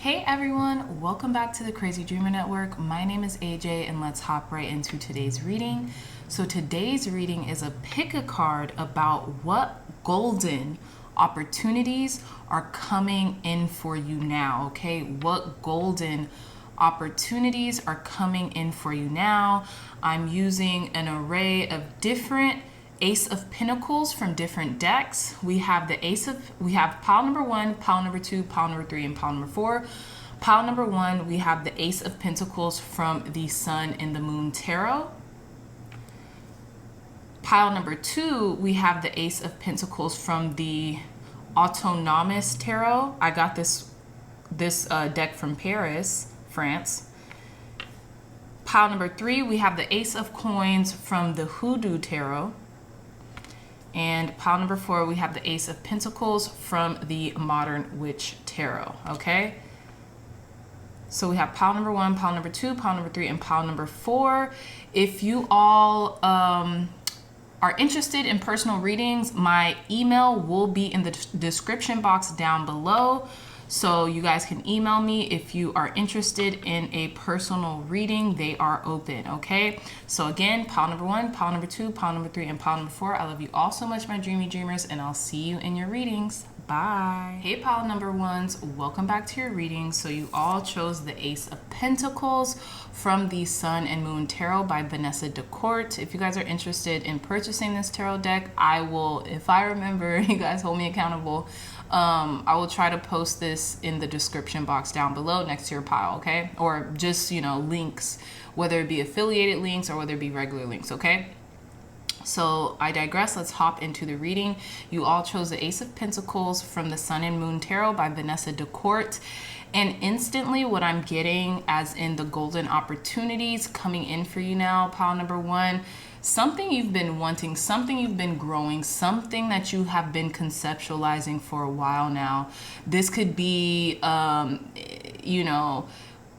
Hey everyone, welcome back to the Crazy Dreamer Network. My name is AJ and let's hop right into today's reading. So today's reading is a pick a card about what golden opportunities are coming in for you now, okay? What golden opportunities are coming in for you now. I'm using an array of different Ace of Pentacles from different decks. We have we have pile number 1, pile number 2, pile number 3, and pile number 4. Pile number 1, we have the Ace of Pentacles from the Sun and the Moon Tarot. Pile number 2, we have the Ace of Pentacles from the Autonomous Tarot. I got this deck from Paris, France. Pile number 3, we have the Ace of Coins from the Hoodoo Tarot. And pile number 4, we have the Ace of Pentacles from the Modern Witch Tarot, okay? So we have pile number 1, pile number 2, pile number 3, and pile number 4. If you all are interested in personal readings, my email will be in the description box down below. So you guys can email me if you are interested in a personal reading. They are open, okay? So again, pile number 1, pile number 2, pile number 3, and pile number 4. I love you all so much, my dreamy dreamers, and I'll see you in your readings. Bye. Hey, pile number 1s, welcome back to your reading. So you all chose the Ace of Pentacles from the Sun and Moon Tarot by Vanessa DeCourt. If you guys are interested in purchasing this tarot deck, I will, if I remember, you guys hold me accountable. I will try to post this in the description box down below next to your pile, okay? Or just, links, whether it be affiliated links or whether it be regular links, okay? So I digress. Let's hop into the reading. You all chose the Ace of Pentacles from the Sun and Moon Tarot by Vanessa DeCourt. And instantly what I'm getting, as in the golden opportunities coming in for you now, pile number 1, something you've been wanting, something you've been growing, something that you have been conceptualizing for a while now. This could be,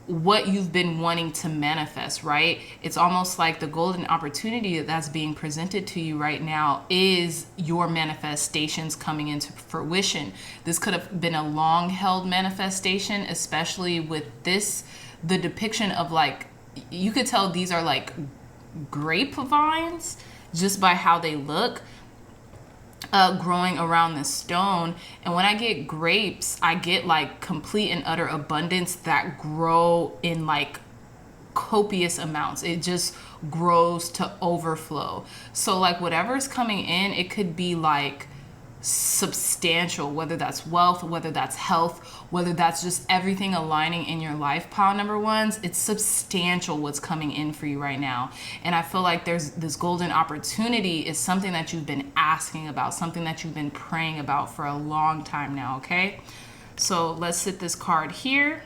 what you've been wanting to manifest, right? It's almost like the golden opportunity that's being presented to you right now is your manifestations coming into fruition. This could have been a long held manifestation, especially with the depiction of, like, you could tell these are like grapevines just by how they look, growing around the stone. And when I get grapes, I get like complete and utter abundance that grow in like copious amounts. It just grows to overflow. So like whatever's coming in, it could be like substantial, whether that's wealth, whether that's health, whether that's just everything aligning in your life. Pile number 1s, it's substantial what's coming in for you right now. And I feel like there's this golden opportunity is something that you've been asking about, something that you've been praying about for a long time now, okay? So let's sit this card here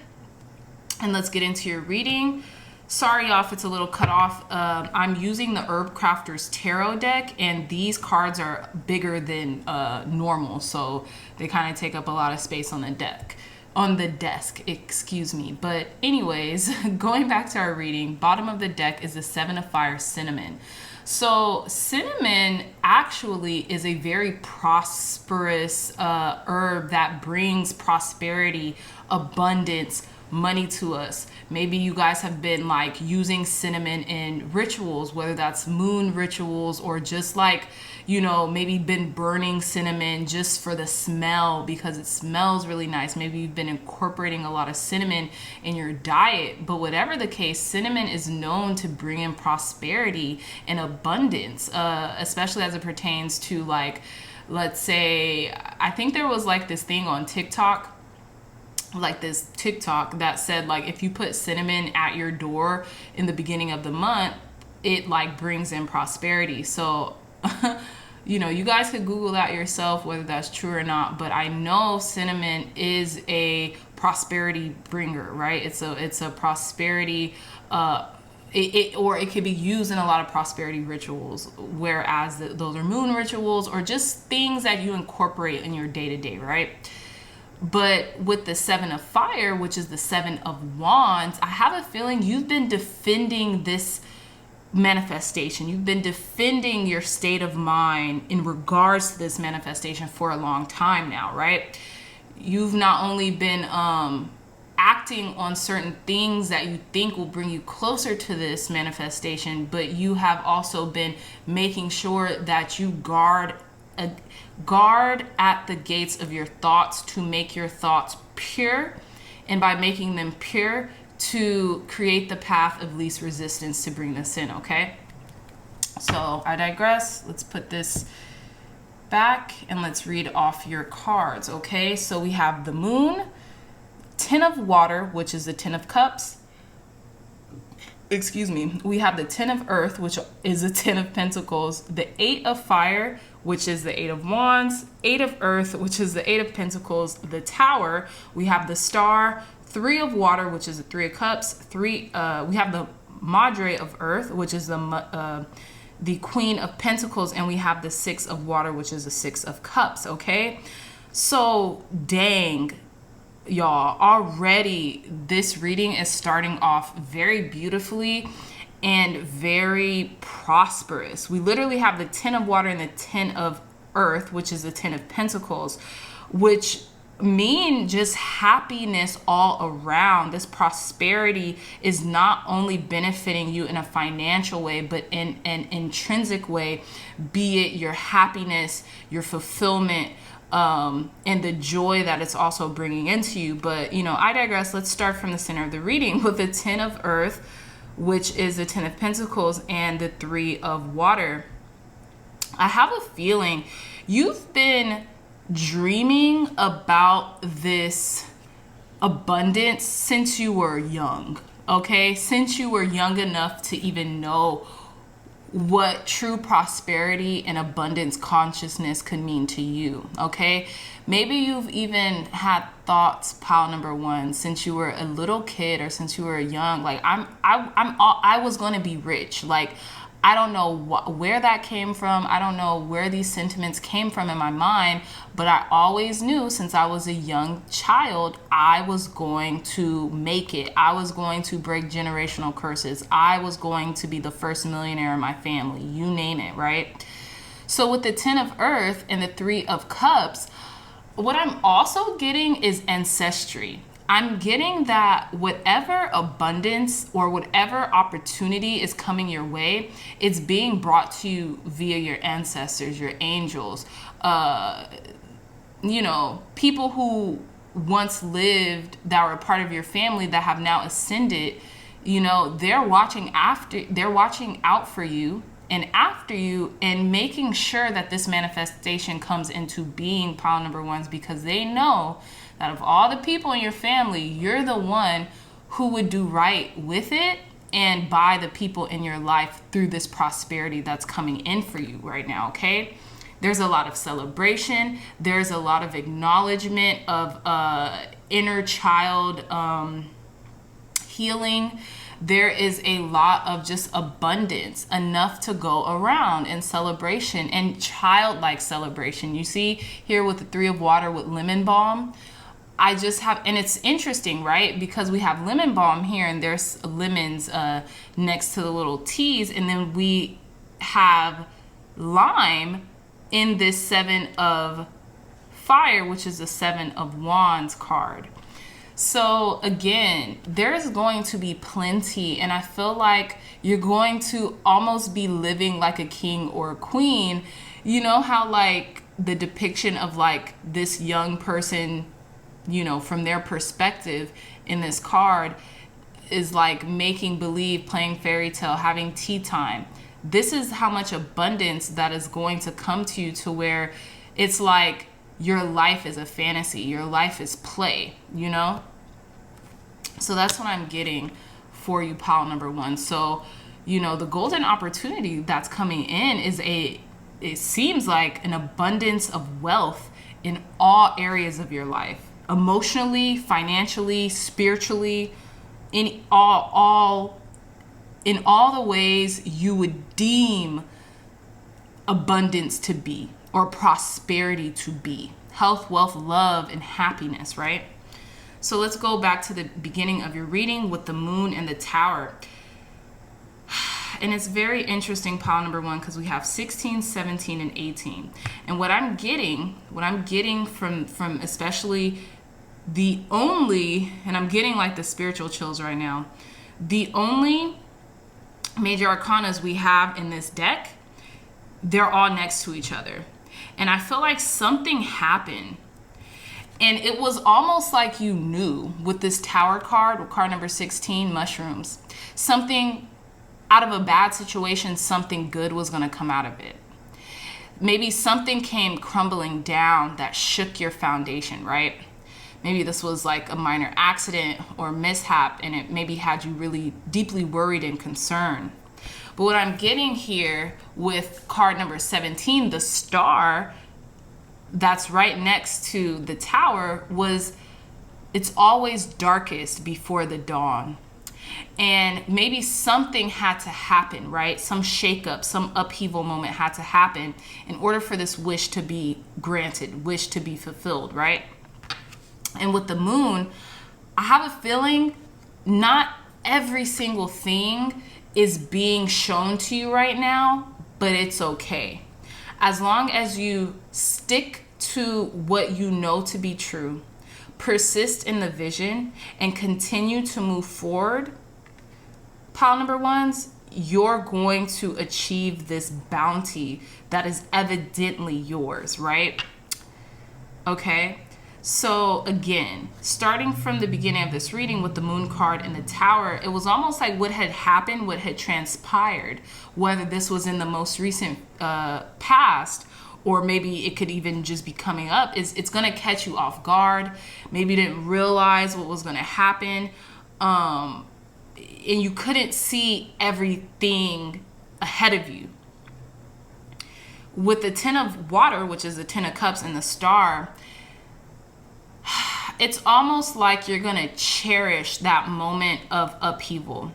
and let's get into your reading. Sorry y'all if it's a little cut off. I'm using the Herb Crafter's Tarot deck, and these cards are bigger than normal, so they kind of take up a lot of space on the desk, excuse me. But anyways, going back to our reading, bottom of the deck is the 7 of Fire, Cinnamon. So cinnamon actually is a very prosperous herb that brings prosperity, abundance, money to us. Maybe you guys have been like using cinnamon in rituals, whether that's moon rituals or just like, maybe been burning cinnamon just for the smell because it smells really nice. Maybe you've been incorporating a lot of cinnamon in your diet. But whatever the case, cinnamon is known to bring in prosperity and abundance, especially as it pertains to, like, let's say, I think there was like this thing on TikTok, that said, like, if you put cinnamon at your door in the beginning of the month, it like brings in prosperity. So you guys could Google that yourself, whether that's true or not, but I know cinnamon is a prosperity bringer, right? It's a prosperity, or it could be used in a lot of prosperity rituals, whereas those are moon rituals or just things that you incorporate in your day-to-day, right? But with the 7 of Fire, which is the 7 of Wands, I have a feeling you've been defending this manifestation. You've been defending your state of mind in regards to this manifestation for a long time now, right? You've not only been acting on certain things that you think will bring you closer to this manifestation, but you have also been making sure that you guard at the gates of your thoughts to make your thoughts pure, and by making them pure, to create the path of least resistance to bring this in. Okay, so I digress. Let's put this back and let's read off your cards. Okay, so we have the Moon, Ten of Water, which is the Ten of Cups. Excuse me. We have the Ten of Earth, which is the Ten of Pentacles, the Eight of Fire, which is the Eight of Wands, Eight of Earth, which is the Eight of Pentacles, the Tower. We have the Star, Three of Water, which is the Three of Cups. We have the Madre of Earth, which is the Queen of Pentacles, and we have the Six of Water, which is the Six of Cups. Okay, so dang, y'all, already this reading is starting off very beautifully and very prosperous. We literally have the Ten of Water and the Ten of Earth, which is the Ten of Pentacles, which mean just happiness all around. This prosperity is not only benefiting you in a financial way, but in an intrinsic way, be it your happiness, your fulfillment, and the joy that it's also bringing into you. But, you know, I digress. Let's start from the center of the reading with the Ten of Earth, which is the Ten of Pentacles, and the Three of Water. I have a feeling you've been dreaming about this abundance since you were young. Okay, since you were young enough to even know what true prosperity and abundance consciousness could mean to you. Okay, maybe you've even had thoughts, pile number one, since you were a little kid or since you were young, like I was going to be rich. Like, I don't know where that came from. I don't know where these sentiments came from in my mind, but I always knew since I was a young child, I was going to make it. I was going to break generational curses. I was going to be the first millionaire in my family. You name it, right? So with the Ten of Earth and the Three of Cups, what I'm also getting is ancestry. I'm getting that whatever abundance or whatever opportunity is coming your way, it's being brought to you via your ancestors, your angels, you know, people who once lived that were part of your family that have now ascended. You know, they're watching out for you and after you, and making sure that this manifestation comes into being, pile number ones, because they know that of all the people in your family, you're the one who would do right with it and by the people in your life through this prosperity that's coming in for you right now. Okay, there's a lot of celebration. There's a lot of acknowledgement of inner child healing. There is a lot of just abundance, enough to go around, and celebration and childlike celebration. You see here with the Three of Water with lemon balm, I just have, and it's interesting, right? Because we have lemon balm here and there's lemons next to the little T's, and then we have lime in this Seven of Fire, which is the Seven of Wands card. So again, there's going to be plenty, and I feel like you're going to almost be living like a king or a queen. You know how like the depiction of like this young person, you know, from their perspective in this card is like making believe, playing fairy tale, having tea time. This is how much abundance that is going to come to you, to where it's like your life is a fantasy, your life is play, you know? So that's what I'm getting for you, pile number one. So, you know, the golden opportunity that's coming in is it seems like an abundance of wealth in all areas of your life, emotionally, financially, spiritually, in all the ways you would deem abundance to be, or prosperity to be. Health, wealth, love, and happiness, right? So let's go back to the beginning of your reading with the Moon and the Tower. And it's very interesting, pile number one, because we have 16, 17, and 18. And what I'm getting from especially The only, and I'm getting like the spiritual chills right now, the only major arcanas we have in this deck, they're all next to each other. And I feel like something happened. And it was almost like you knew with this Tower card, with card number 16, mushrooms. Something out of a bad situation, something good was going to come out of it. Maybe something came crumbling down that shook your foundation, right? Maybe this was like a minor accident or mishap, and it maybe had you really deeply worried and concerned. But what I'm getting here with card number 17, the star that's right next to the Tower, was it's always darkest before the dawn. And maybe something had to happen, right? Some shakeup, some upheaval moment had to happen in order for this wish to be granted, wish to be fulfilled, right? And with the moon, I have a feeling not every single thing is being shown to you right now, but it's okay. As long as you stick to what you know to be true, persist in the vision, and continue to move forward, pile number ones, you're going to achieve this bounty that is evidently yours, right? Okay. So again, starting from the beginning of this reading with the moon card and the Tower, it was almost like what had happened, what had transpired, whether this was in the most recent past, or maybe it could even just be coming up, it's going to catch you off guard. Maybe you didn't realize what was going to happen. And you couldn't see everything ahead of you. With the Ten of Water, which is the Ten of Cups, and the star, it's almost like you're going to cherish that moment of upheaval,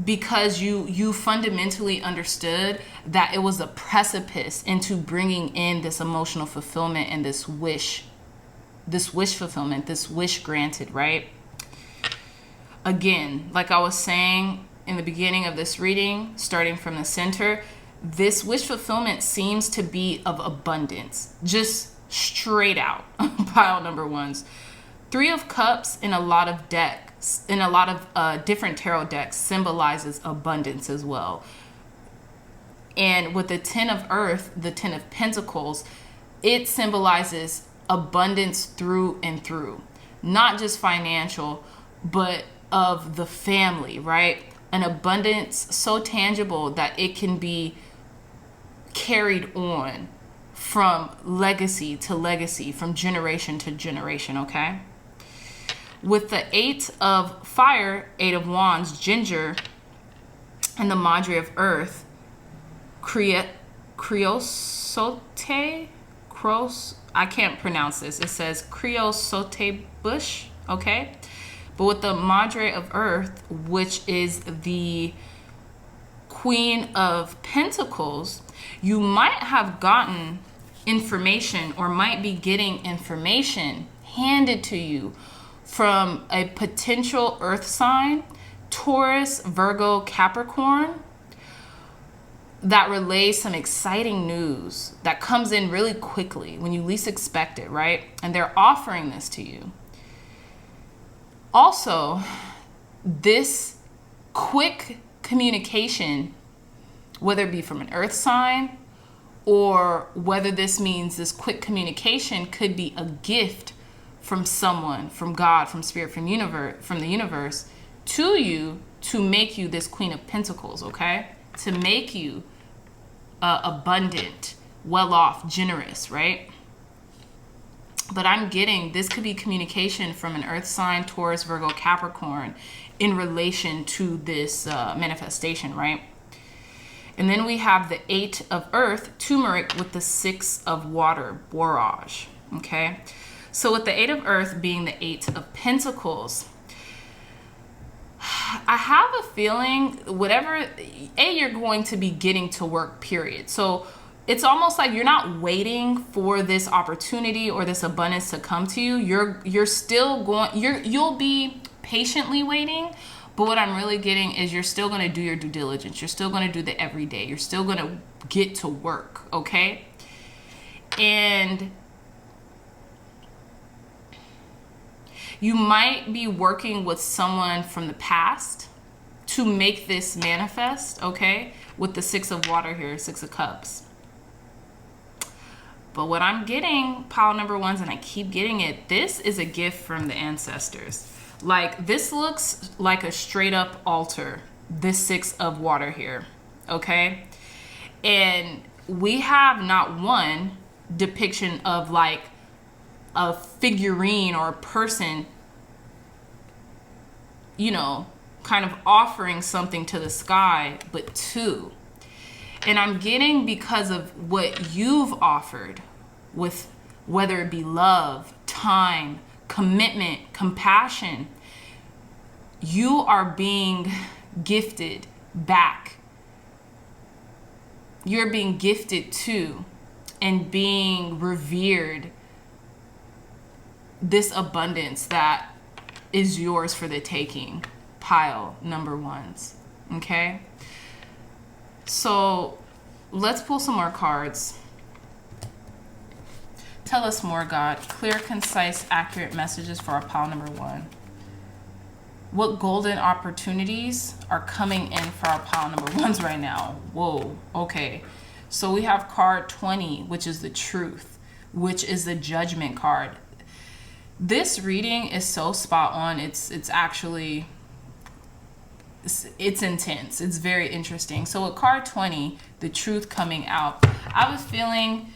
because you fundamentally understood that it was a precipice into bringing in this emotional fulfillment and this wish fulfillment, this wish granted, right? Again, like I was saying in the beginning of this reading, starting from the center, this wish fulfillment seems to be of abundance, just straight out. Pile number ones. Three of Cups in a lot of decks, in a lot of different tarot decks, symbolizes abundance as well. And with the Ten of Earth, the Ten of Pentacles, it symbolizes abundance through and through. Not just financial, but of the family, right? An abundance so tangible that it can be carried on from legacy to legacy, from generation to generation, okay? With the Eight of Fire, Eight of Wands, Ginger, and the Madre of Earth, creosote, I can't pronounce this. It says creosote bush, okay? But with the Madre of Earth, which is the Queen of Pentacles, you might have gotten information, or might be getting information handed to you from a potential earth sign, Taurus, Virgo, Capricorn, that relays some exciting news that comes in really quickly when you least expect it, right? And they're offering this to you. Also, this quick communication, whether it be from an earth sign, or whether this means this quick communication could be a gift from someone, from God, from Spirit, from the universe to you, to make you this Queen of Pentacles, okay? To make you abundant, well-off, generous, right? But I'm getting this could be communication from an earth sign, Taurus, Virgo, Capricorn, in relation to this manifestation, right? And then we have the Eight of Earth, Turmeric, with the Six of Water, Borage, okay? So with the Eight of Earth being the Eight of Pentacles, I have a feeling you're going to be getting to work, period. So it's almost like you're not waiting for this opportunity or this abundance to come to you. You're still you'll be patiently waiting, but what I'm really getting is you're still going to do your due diligence. You're still going to do the everyday. You're still going to get to work, okay? And You might be working with someone from the past to make this manifest, okay? With the 6 of water here, 6 of cups. But what I'm getting, pile number ones, and I keep getting it, this is a gift from the ancestors. Like, this looks like a straight up altar, this 6 of water here, okay? And we have not one depiction of like a figurine or a person, you know, kind of offering something to the sky, but 2. And I'm getting, because of what you've offered, with whether it be love, time, commitment, compassion, you are being gifted back. You're being gifted to and being revered this abundance that is yours for the taking, pile number ones. Okay? So let's pull some more cards. Tell us more, God. Clear, concise, accurate messages for our pile number 1. What golden opportunities are coming in for our pile number 1s right now? Whoa, okay. So we have card 20, which is the truth, which is the judgment card. This reading is so spot on. It's actually, it's intense. It's very interesting. So with card 20, the truth coming out, I was feeling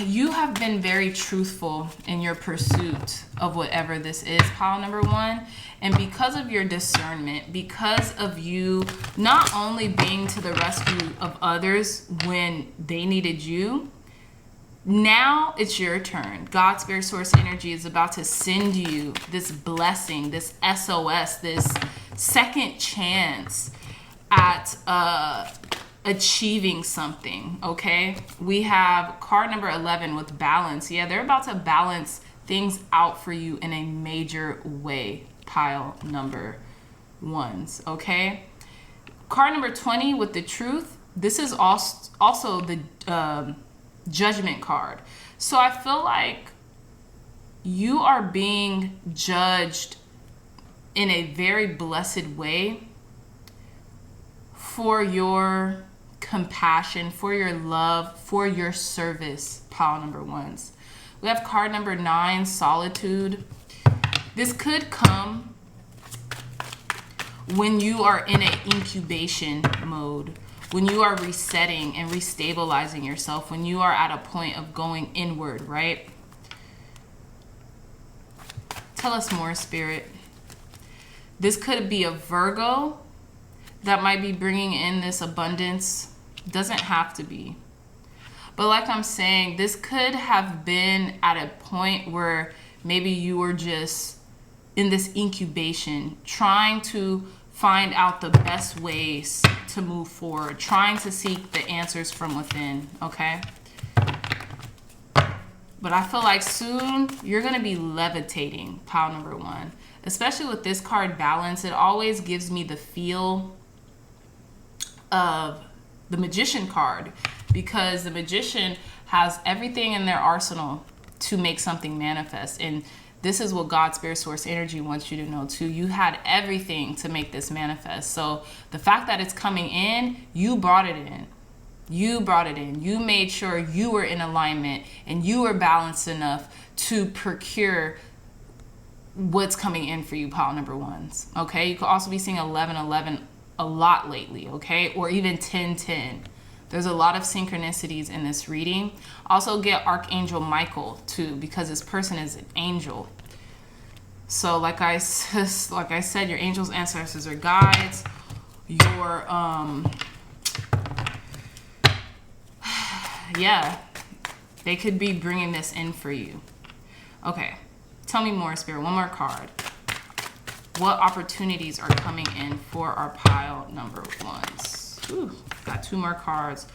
you have been very truthful in your pursuit of whatever this is, pile number 1. And because of your discernment, because of you not only being to the rescue of others when they needed you, now it's your turn. God, Spirit, Source, Energy is about to send you this blessing, this SOS, this second chance at achieving something, okay? We have card number 11 with balance. Yeah, they're about to balance things out for you in a major way, pile number 1s, okay? Card number 20 with the truth. This is also the judgment card. So I feel like you are being judged in a very blessed way for your compassion, for your love, for your service, pile number 1s. We have card number 9, solitude. This could come when you are in an incubation mode, when you are resetting and restabilizing yourself, when you are at a point of going inward, right? Tell us more, Spirit. This could be a Virgo that might be bringing in this abundance. Doesn't have to be. But like I'm saying, this could have been at a point where maybe you were just in this incubation, trying to find out the best ways to move forward, trying to seek the answers from within, okay? But I feel like soon you're going to be levitating, pile number 1. Especially with this card, balance. It always gives me the feel of the Magician card, because the Magician has everything in their arsenal to make something manifest. And this is what God, Spirit, Source, Energy wants you to know too. You had everything to make this manifest. So the fact that it's coming in, you brought it in. You brought it in. You made sure you were in alignment and you were balanced enough to procure what's coming in for you, pile number 1s. Okay, you could also be seeing 1111 a lot lately, okay, or even 1010. There's a lot of synchronicities in this reading. Also get Archangel Michael too, because this person is an angel. So like I said, your angels, ancestors, or guides, your yeah, they could be bringing this in for you. Okay, tell me more, Spirit. One more card. What opportunities are coming in for our pile number 1s? Ooh, got 2 more cards.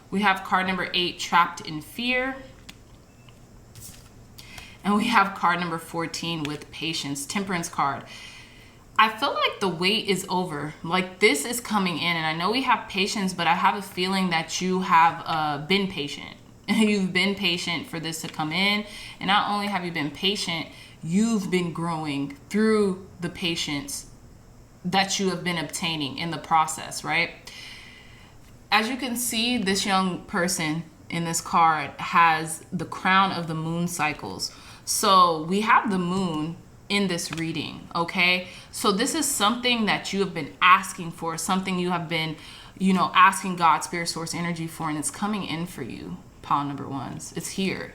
We have card number 8, trapped in fear. And we have card number 14 with patience, temperance card. I feel like the wait is over. Like, this is coming in, and I know we have patience, but I have a feeling that you have been patient. You've been patient for this to come in. And not only have you been patient, you've been growing through the patience that you have been obtaining in the process, right? As you can see, this young person in this card has the crown of the moon cycles. So we have the moon in this reading, okay? So this is something that you have been asking for, something you have been, asking God, spirit, source, energy for, and it's coming in for you, pile number ones. It's here.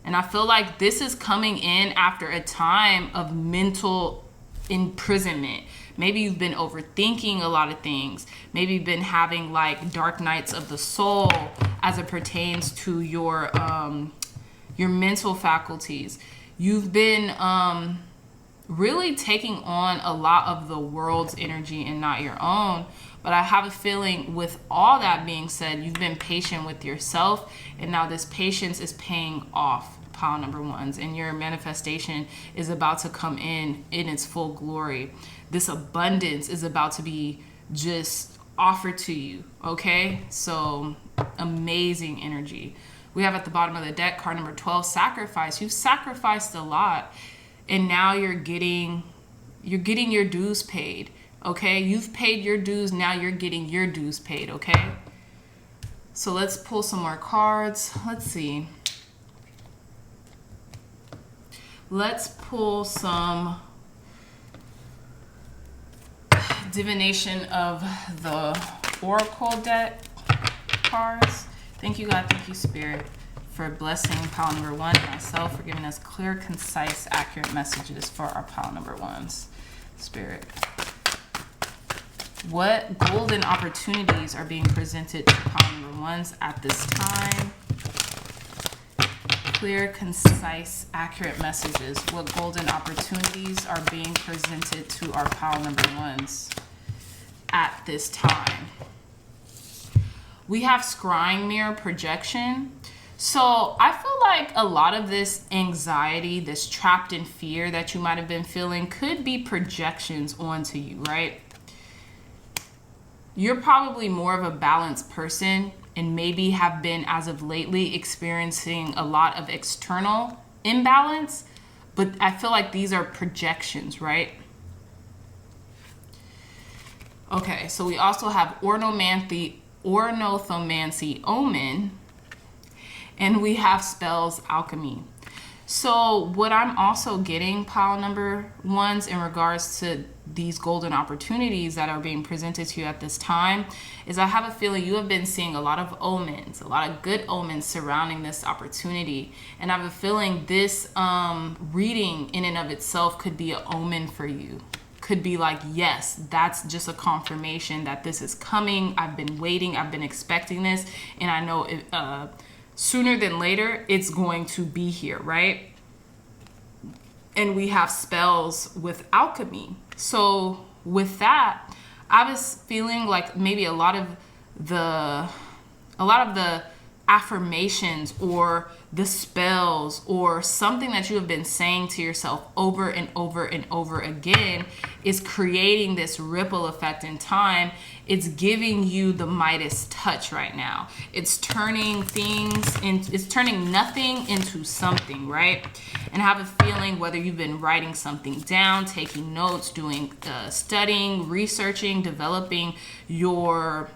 And I feel like this is coming in after a time of mental imprisonment. Maybe you've been overthinking a lot of things. Maybe you've been having like dark nights of the soul as it pertains to your mental faculties. You've been really taking on a lot of the world's energy and not your own. But I have a feeling with all that being said, you've been patient with yourself, and now this patience is paying off, pile number ones, and your manifestation is about to come in its full glory. This abundance is about to be just offered to you, okay? So amazing energy. We have at the bottom of the deck, card number 12, sacrifice. You've sacrificed a lot, and now you're getting your dues paid, okay? You've paid your dues, now you're getting your dues paid, okay? So let's pull some more cards. Let's see. Let's pull some divination of the oracle deck cards. Thank you, God. Thank you, Spirit, for blessing pile number one and myself, for giving us clear, concise, accurate messages for our pile number ones. Spirit, what golden opportunities are being presented to pile number ones at this time? Clear, concise, accurate messages. What golden opportunities are being presented to our pile number ones at this time? We have scrying mirror projection. So I feel like a lot of this anxiety, this trapped in fear that you might have been feeling could be projections onto you, right? You're probably more of a balanced person and maybe have been, as of lately, experiencing a lot of external imbalance, but I feel like these are projections, right? Okay, so we also have ornithomancy, omen, and we have spells, alchemy. So what I'm also getting, pile number ones, in regards to these golden opportunities that are being presented to you at this time, is I have a feeling you have been seeing a lot of omens, a lot of good omens surrounding this opportunity. And I have a feeling this reading in and of itself could be an omen for you. Could be like, yes, that's just a confirmation that this is coming. I've been waiting. I've been expecting this. And I know sooner than later, it's going to be here, right? And we have spells with alchemy. So with that, I was feeling like maybe a lot of the affirmations or the spells or something that you have been saying to yourself over and over and over again is creating this ripple effect in time. It's giving you the Midas touch right now. It's turning it's turning nothing into something, right? And I have a feeling whether you've been writing something down, taking notes, doing studying, researching, developing your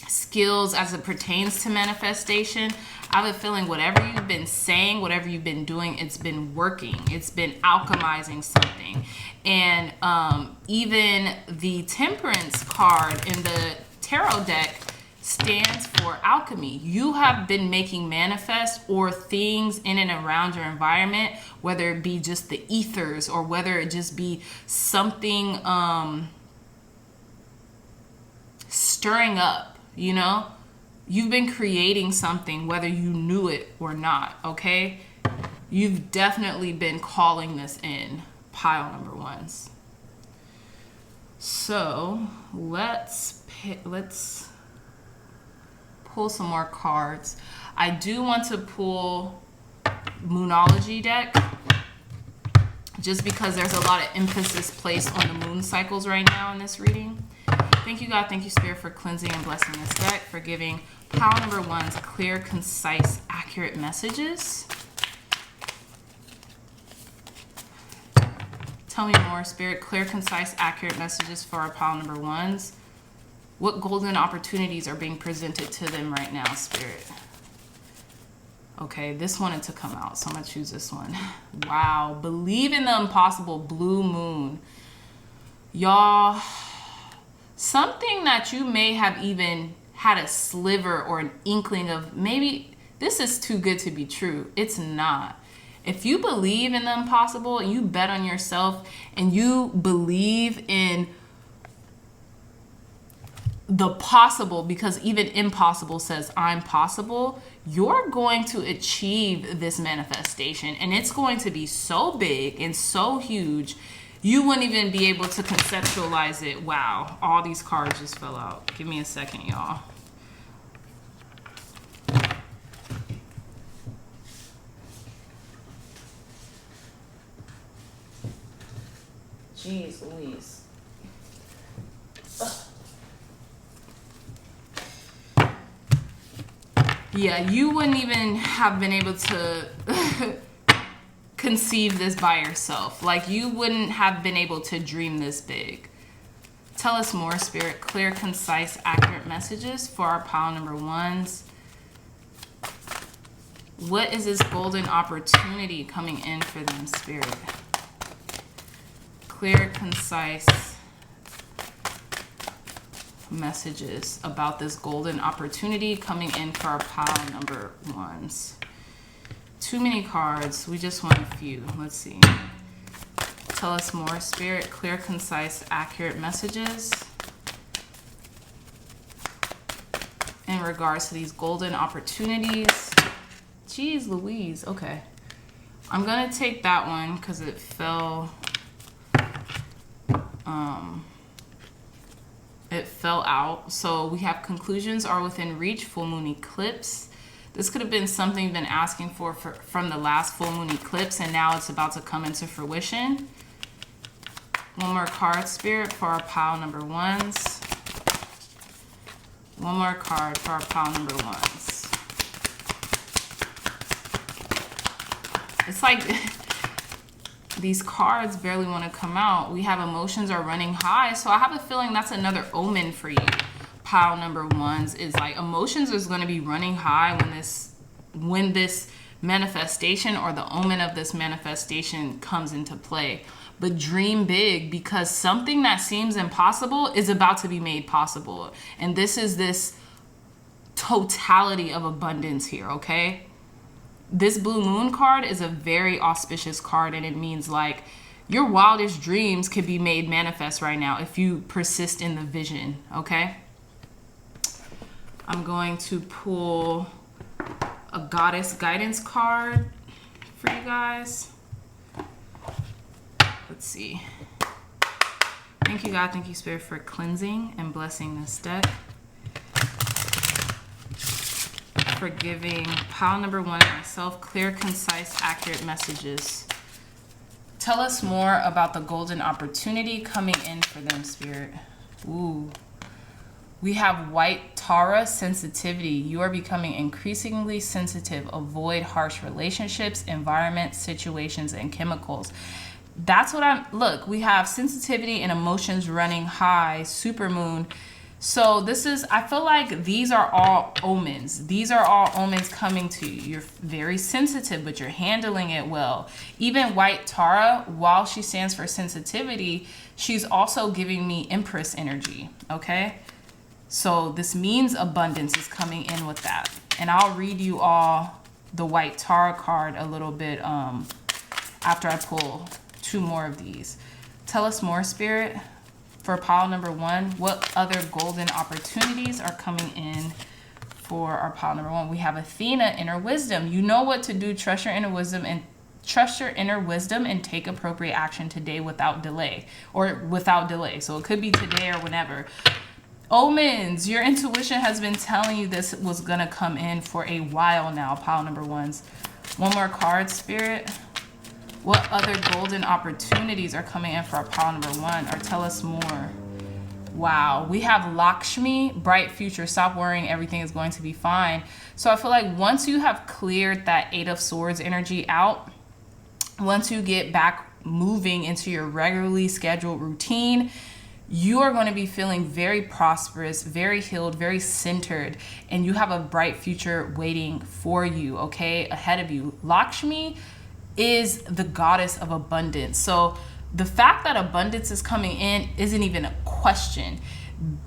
skills as it pertains to manifestation, I have a feeling whatever you've been saying, whatever you've been doing, it's been working. It's been alchemizing something. And even the Temperance card in the tarot deck stands for alchemy. You have been making manifest or things in and around your environment, whether it be just the ethers or whether it just be something stirring up. You know, you've been creating something whether you knew it or not, okay? You've definitely been calling this in, pile number ones. So let's pull some more cards. I do want to pull Moonology deck just because there's a lot of emphasis placed on the moon cycles right now in this reading. Thank you, God. Thank you, Spirit, for cleansing and blessing this deck, for giving pile number one's clear, concise, accurate messages. Tell me more, Spirit. Clear, concise, accurate messages for our pile number ones. What golden opportunities are being presented to them right now, Spirit? Okay, this wanted to come out, so I'm going to choose this one. Wow. Believe in the impossible, blue moon. Y'all, something that you may have even had a sliver or an inkling of, maybe this is too good to be true. It's not. If you believe in the impossible and you bet on yourself and you believe in the possible, because even impossible says I'm possible, you're going to achieve this manifestation, and it's going to be so big and so huge you wouldn't even be able to conceptualize it. Wow, all these cards just fell out. Give me a second, y'all. Jeez Louise. Yeah, you wouldn't even have been able to conceive this by yourself. Like, you wouldn't have been able to dream this big. Tell us more, Spirit. Clear, concise, accurate messages for our pile number ones. What is this golden opportunity coming in for them, Spirit? Clear, concise messages about this golden opportunity coming in for our pile number ones. Too many cards. We just want a few. Let's see. Tell us more, Spirit. Clear, concise, accurate messages in regards to these golden opportunities. Jeez Louise. Okay. I'm going to take that one because it fell... it fell out. So we have conclusions are within reach, full moon eclipse. This could have been something you've been asking for from the last full moon eclipse, and now it's about to come into fruition. One more card, Spirit, for our pile number ones. One more card for our pile number ones. It's like these cards barely want to come out. We have emotions are running high. So I have a feeling that's another omen for you. Pile number ones is like emotions is going to be running high when this manifestation or the omen of this manifestation comes into play. But dream big, because something that seems impossible is about to be made possible. And this is this totality of abundance here, okay? This blue moon card is a very auspicious card, and it means like your wildest dreams could be made manifest right now if you persist in the vision, okay? I'm going to pull a goddess guidance card for you guys. Let's see. Thank you, God. Thank you, Spirit, for cleansing and blessing this deck. For giving pile number one and myself clear, concise, accurate messages. Tell us more about the golden opportunity coming in for them, Spirit. Ooh. We have white Tara, sensitivity. You are becoming increasingly sensitive. Avoid harsh relationships, environments, situations, and chemicals. That's what look, we have sensitivity and emotions running high, supermoon. So this is, I feel like these are all omens. These are all omens coming to you. You're very sensitive, but you're handling it well. Even white Tara, while she stands for sensitivity, she's also giving me Empress energy, okay? So this means abundance is coming in with that. And I'll read you all the white Tara card a little bit after I pull two more of these. Tell us more, Spirit. For pile number one, what other golden opportunities are coming in for our pile number one? We have Athena, inner wisdom. You know what to do. Trust your inner wisdom and take appropriate action today without delay. So it could be today or whenever. Omens, your intuition has been telling you this was gonna come in for a while now, pile number ones. One more card, Spirit. What other golden opportunities are coming in for our pile number one? Or tell us more. Wow, we have Lakshmi, bright future. Stop worrying, everything is going to be fine. So I feel like once you have cleared that 8 of Swords energy out, once you get back moving into your regularly scheduled routine, you are going to be feeling very prosperous, very healed, very centered, and you have a bright future waiting for you, okay, ahead of you. Lakshmi is the goddess of abundance. So the fact that abundance is coming in isn't even a question.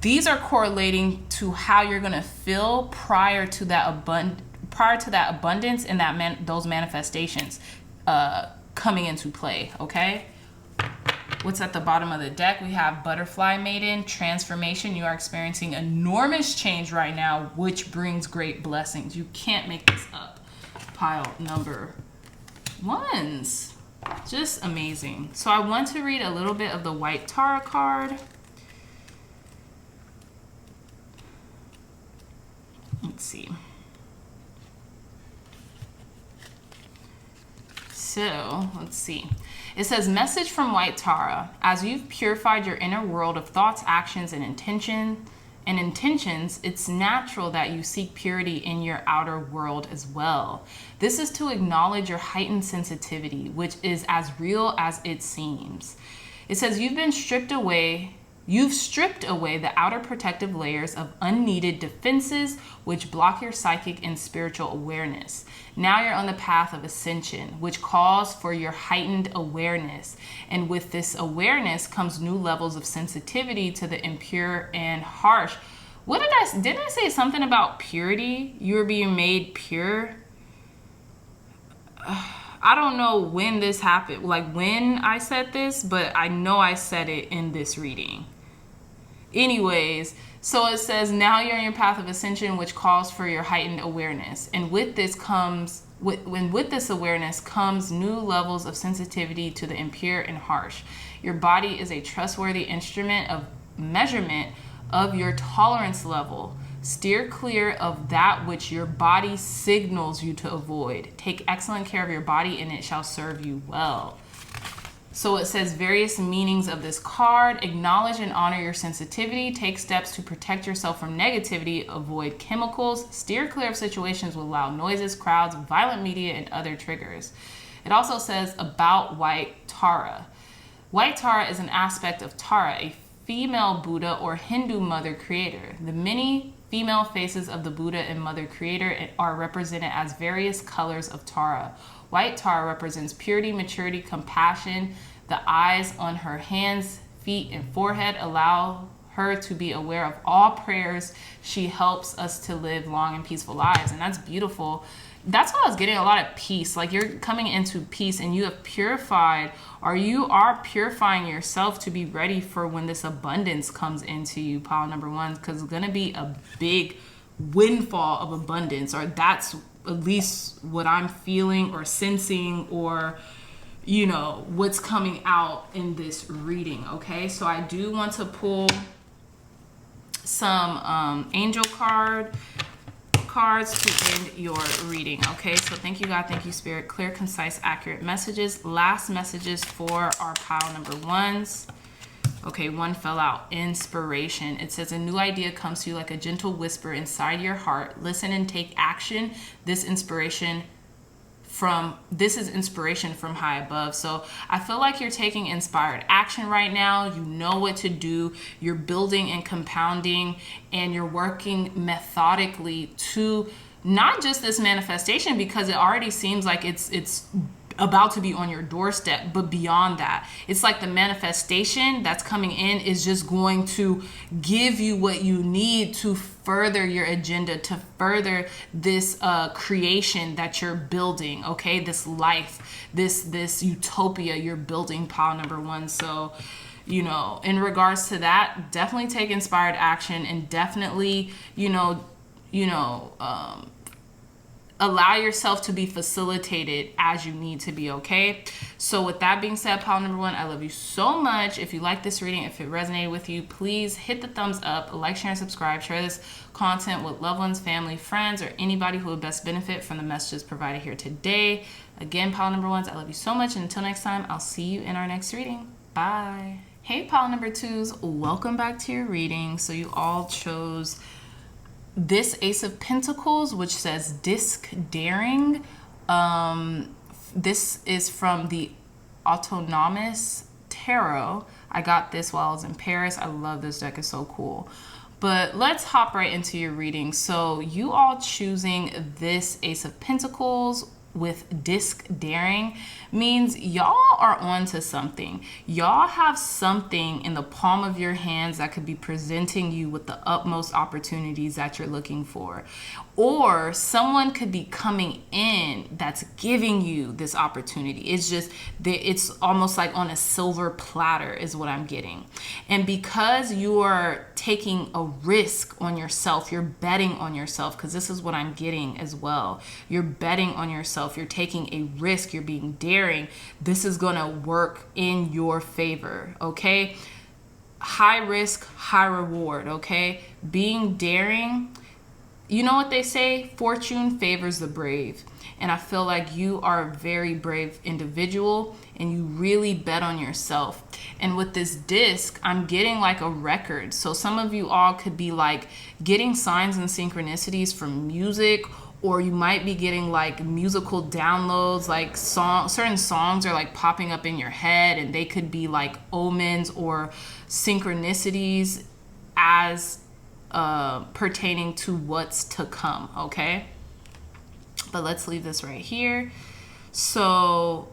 These are correlating to how you're going to feel prior to that abundance and those manifestations coming into play, okay? What's at the bottom of the deck? We have Butterfly Maiden, transformation. You are experiencing enormous change right now, which brings great blessings. You can't make this up. Pile number ones. Just amazing. So I want to read a little bit of the White Tara card. Let's see. So let's see. It says, message from White Tara. As you've purified your inner world of thoughts, actions, and intentions, it's natural that you seek purity in your outer world as well. This is to acknowledge your heightened sensitivity, which is as real as it seems. It says you've stripped away the outer protective layers of unneeded defenses which block your psychic and spiritual awareness. Now you're on the path of ascension, which calls for your heightened awareness. And with this awareness comes new levels of sensitivity to the impure and harsh. Didn't I say something about purity? You were being made pure? I don't know when this happened, like when I said this, but I know I said it in this reading. Anyways, so it says, now you're on your path of ascension, which calls for your heightened awareness. And with this awareness comes new levels of sensitivity to the impure and harsh. Your body is a trustworthy instrument of measurement of your tolerance level. Steer clear of that which your body signals you to avoid. Take excellent care of your body, and it shall serve you well. So it says various meanings of this card. Acknowledge and honor your sensitivity. Take steps to protect yourself from negativity. Avoid chemicals. Steer clear of situations with loud noises, crowds, violent media, and other triggers. It also says about White Tara. White Tara is an aspect of Tara, a female Buddha or Hindu mother creator. The many female faces of the Buddha and mother creator are represented as various colors of Tara. White Tara represents purity, maturity, compassion. The eyes on her hands, feet, and forehead allow her to be aware of all prayers. She helps us to live long and peaceful lives. And that's beautiful. That's why I was getting a lot of peace. Like you're coming into peace and you have purified, or you are purifying yourself to be ready for when this abundance comes into you, pile number one, because it's going to be a big windfall of abundance, or that's at least what I'm feeling or sensing, or you know what's coming out in this reading. Okay, so I do want to pull some angel cards to end your reading. Okay, so thank you, God, thank you, Spirit. Clear, concise, accurate messages. Last messages for our pile number ones. Okay, one fell out. Inspiration. It says a new idea comes to you like a gentle whisper inside your heart. Listen and take action. This is inspiration from high above. So I feel like you're taking inspired action right now. You know what to do. You're building and compounding, and you're working methodically to not just this manifestation, because it already seems like it's about to be on your doorstep, but beyond that, it's like the manifestation that's coming in is just going to give you what you need to further your agenda, to further this creation that you're building. Okay, this life, this utopia you're building, pile number one. So you know, in regards to that, definitely take inspired action, and definitely allow yourself to be facilitated as you need to be. Okay, so with that being said, pile number one, I love you so much. If you like this reading, if it resonated with you, please hit the thumbs up, like, share, and subscribe. Share this content with loved ones, family, friends, or anybody who would best benefit from the messages provided here today. Again, pile number ones, I love you so much, and until next time, I'll see you in our next reading. Bye. Hey, pile number twos, welcome back to your reading. So you all chose this Ace of Pentacles, which says disc daring. This is from the Autonomous Tarot. I got this while I was in Paris. I love this deck. It's so cool. But let's hop right into your reading. So you all choosing this Ace of Pentacles with disc daring means y'all are on to something. Y'all have something in the palm of your hands that could be presenting you with the utmost opportunities that you're looking for. Or someone could be coming in that's giving you this opportunity. It's just, it's almost like on a silver platter is what I'm getting. And because you are taking a risk on yourself, you're betting on yourself, because this is what I'm getting as well. You're betting on yourself. You're taking a risk. You're being daring. This is going to work in your favor, okay? High risk, high reward, okay? Being daring. You know what they say? Fortune favors the brave. And I feel like you are a very brave individual and you really bet on yourself. And with this disc, I'm getting like a record. So some of you all could be like getting signs and synchronicities from music, or you might be getting like musical downloads, like certain songs are like popping up in your head, and they could be like omens or synchronicities as pertaining to what's to come, okay? But let's leave this right here. So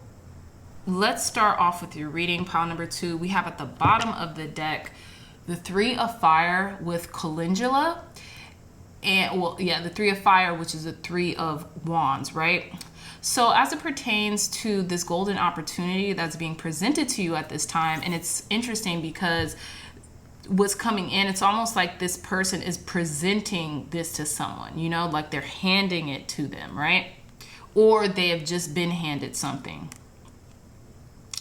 let's start off with your reading. Pile number 2, we have at the bottom of the deck the 3 of Fire with calendula. And well, yeah, the 3 of Fire, which is the 3 of Wands, right? So as it pertains to this golden opportunity that's being presented to you at this time, and it's interesting because what's coming in, it's almost like this person is presenting this to someone, you know, like they're handing it to them, right? Or they have just been handed something.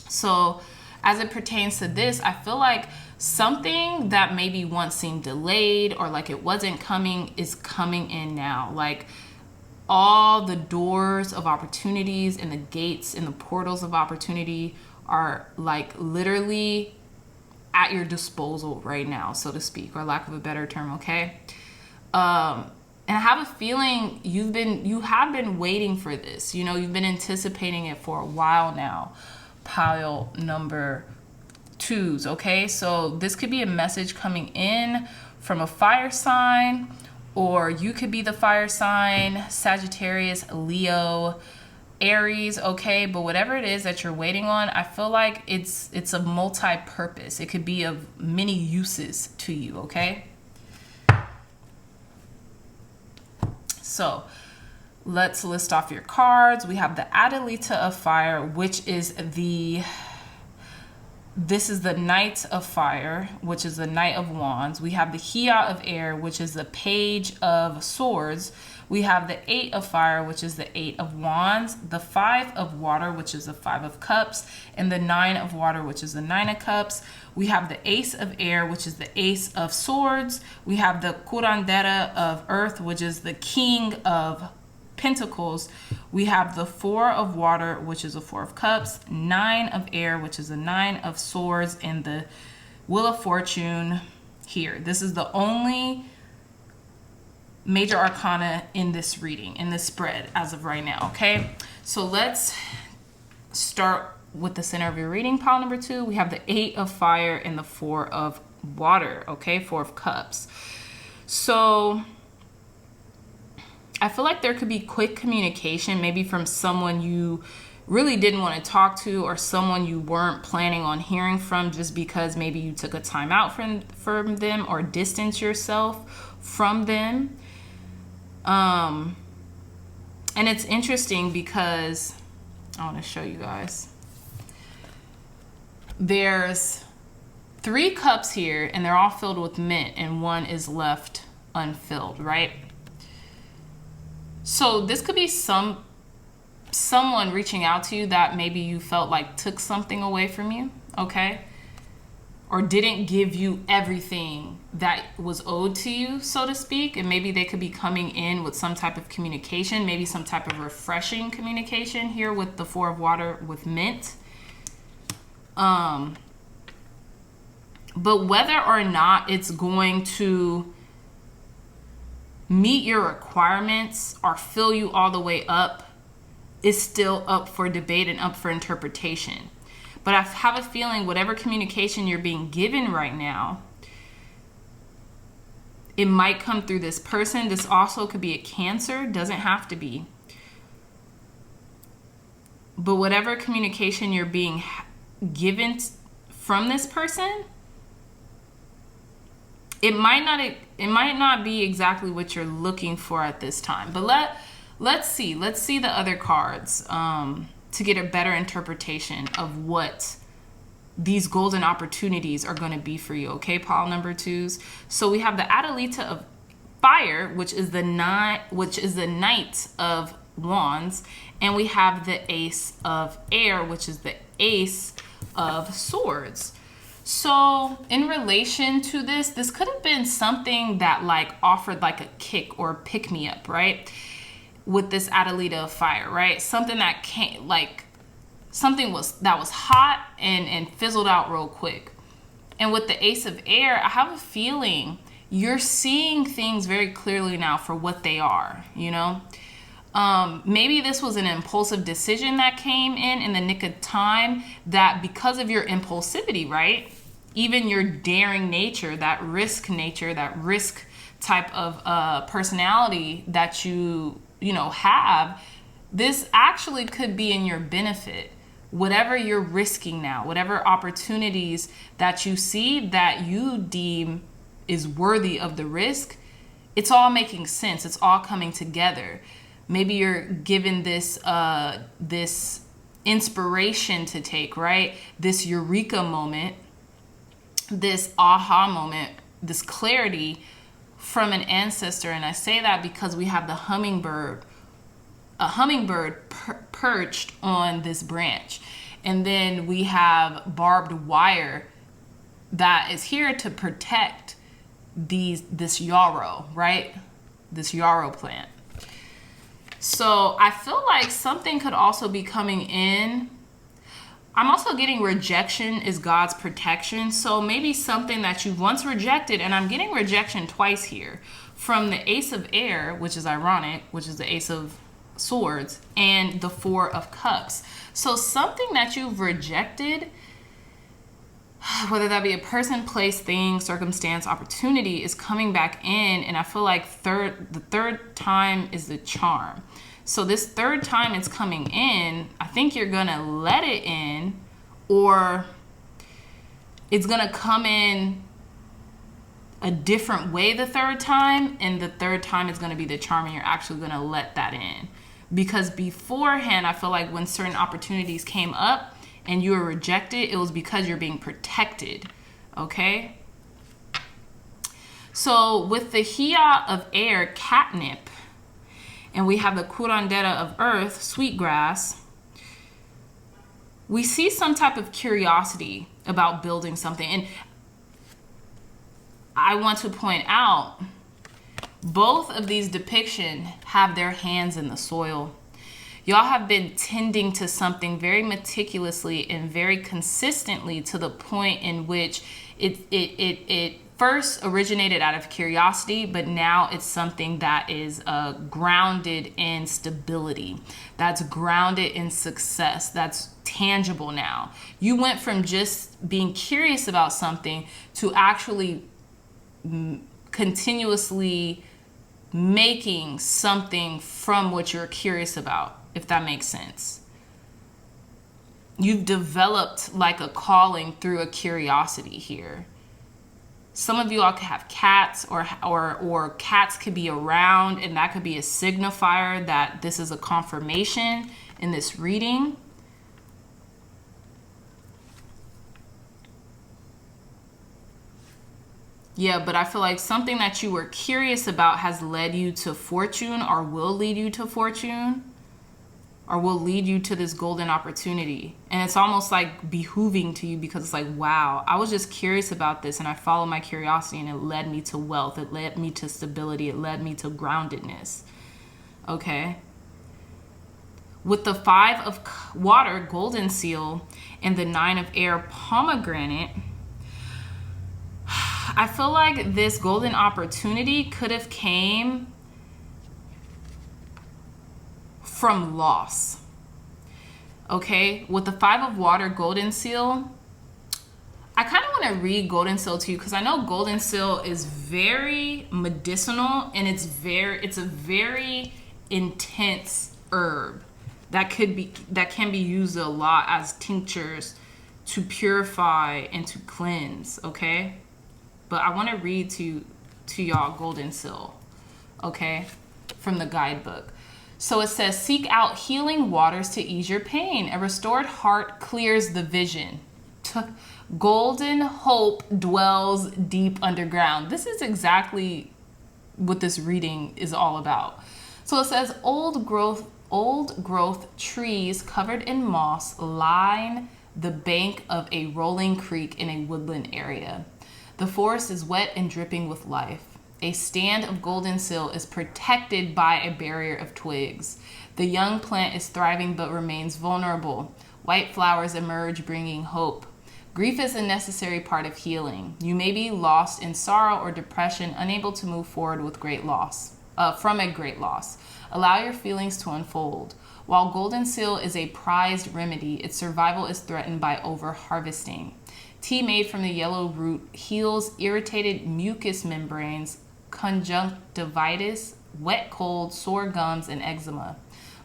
So as it pertains to this, I feel like something that maybe once seemed delayed or like it wasn't coming is coming in now. Like all the doors of opportunities and the gates and the portals of opportunity are like literally at your disposal right now, so to speak, or lack of a better term, okay? And I have a feeling you have been waiting for this. You know, you've been anticipating it for a while now. Pile number 2s, okay? So this could be a message coming in from a fire sign, or you could be the fire sign, Sagittarius, Leo, Aries, okay? But whatever it is that you're waiting on, I feel like it's a multi-purpose. It could be of many uses to you, okay? So let's list off your cards. We have the Adelita of Fire, which is this is the Knight of Fire, which is the Knight of Wands. We have the Hia of Air, which is the Page of Swords. We have the 8 of Fire, which is the 8 of Wands, the 5 of Water, which is the 5 of Cups, and the 9 of Water, which is the 9 of Cups. We have the Ace of Air, which is the Ace of Swords. We have the Curandera of Earth, which is the King of Pentacles. We have the 4 of Water, which is the 4 of Cups, 9 of Air, which is the 9 of Swords, and the Wheel of Fortune here. This is the only major arcana in this reading, in this spread as of right now, okay? So let's start with the center of your reading, pile number 2. We have the 8 of Fire and the 4 of Water, okay? 4 of Cups. So I feel like there could be quick communication, maybe from someone you really didn't want to talk to, or someone you weren't planning on hearing from just because maybe you took a time out from them or distance yourself from them. And it's interesting because I want to show you guys. There's 3 cups here and they're all filled with mint and 1 is left unfilled, right? So this could be someone reaching out to you that maybe you felt like took something away from you, okay? Or didn't give you everything that was owed to you, so to speak. And maybe they could be coming in with some type of communication, maybe some type of refreshing communication here with the 4 of Water with mint. But whether or not it's going to meet your requirements or fill you all the way up is still up for debate and up for interpretation. But I have a feeling whatever communication you're being given right now, it might come through this person. This also could be a Cancer, doesn't have to be. But whatever communication you're being given from this person, it might not be exactly what you're looking for at this time. But let's see the other cards to get a better interpretation of what these golden opportunities are going to be for you. Okay, pile number 2s. So we have the Adelita of Fire, which is the Knight of Wands, and we have the Ace of Air, which is the Ace of Swords. So in relation to this could have been something that like offered like a kick or pick me up, right? With this Adelita of Fire, right? Something that came like something that was hot and fizzled out real quick. And with the Ace of Air, I have a feeling you're seeing things very clearly now for what they are, you know? Maybe this was an impulsive decision that came in the nick of time, that because of your impulsivity, right? Even your daring nature, that risk type of personality that you have, this actually could be in your benefit. Whatever you're risking now, whatever opportunities that you see that you deem is worthy of the risk, it's all making sense. It's all coming together. Maybe you're given this inspiration to take, right? This eureka moment, this aha moment, this clarity from an ancestor. And I say that because we have the hummingbird, perched on this branch. And then we have barbed wire that is here to protect this yarrow, right? This yarrow plant. So I feel like something could also be coming in. I'm also getting rejection is God's protection. So maybe something that you once rejected, and I'm getting rejection twice here, from the Ace of Air, which is ironic, which is the Ace of Swords, and the Four of Cups. So something that you've rejected, whether that be a person, place, thing, circumstance, opportunity, is coming back in. And I feel like the third time is the charm. So this third time it's coming in, I think you're going to let it in, or it's going to come in a different way the third time. And the third time is going to be the charm, and you're actually going to let that in. Because beforehand, I feel like when certain opportunities came up and you were rejected, it was because you're being protected, okay? So with the Hia of Air, catnip, and we have the curandera of Earth, sweetgrass, we see some type of curiosity about building something. And I want to point out, both of these depictions have their hands in the soil. Y'all have been tending to something very meticulously and very consistently, to the point in which it first originated out of curiosity, but now it's something that is grounded in stability, that's grounded in success, that's tangible now. You went from just being curious about something to actually continuously making something from what you're curious about, if that makes sense. You've developed like a calling through a curiosity here. Some of you all could have cats, or cats could be around, and that could be a signifier that this is a confirmation in this reading. Yeah, but I feel like something that you were curious about has led you to fortune, or will lead you to fortune, or will lead you to this golden opportunity. And it's almost like behooving to you, because it's like, wow, I was just curious about this and I followed my curiosity and it led me to wealth. It led me to stability. It led me to groundedness. Okay. With the 5 of Water, golden seal, and the 9 of Air, pomegranate, I feel like this golden opportunity could have came from loss. Okay, with the 5 of water golden seal, I kind of want to read golden seal to you because I know golden seal is very medicinal, and it's a very intense herb that can be used a lot as tinctures to purify and to cleanse. Okay, but I want to read to y'all golden seal, okay, from the guidebook. So it says, seek out healing waters to ease your pain. A restored heart clears the vision. Golden hope dwells deep underground. This is exactly what this reading is all about. So it says, old growth trees covered in moss line the bank of a rolling creek in a woodland area. The forest is wet and dripping with life. A stand of golden seal is protected by a barrier of twigs. The young plant is thriving but remains vulnerable. White flowers emerge, bringing hope. Grief is a necessary part of healing. You may be lost in sorrow or depression, unable to move forward with from a great loss. Allow your feelings to unfold. While golden seal is a prized remedy, its survival is threatened by over-harvesting. Tea made from the yellow root heals irritated mucous membranes, conjunctivitis, wet cold, sore gums, and eczema.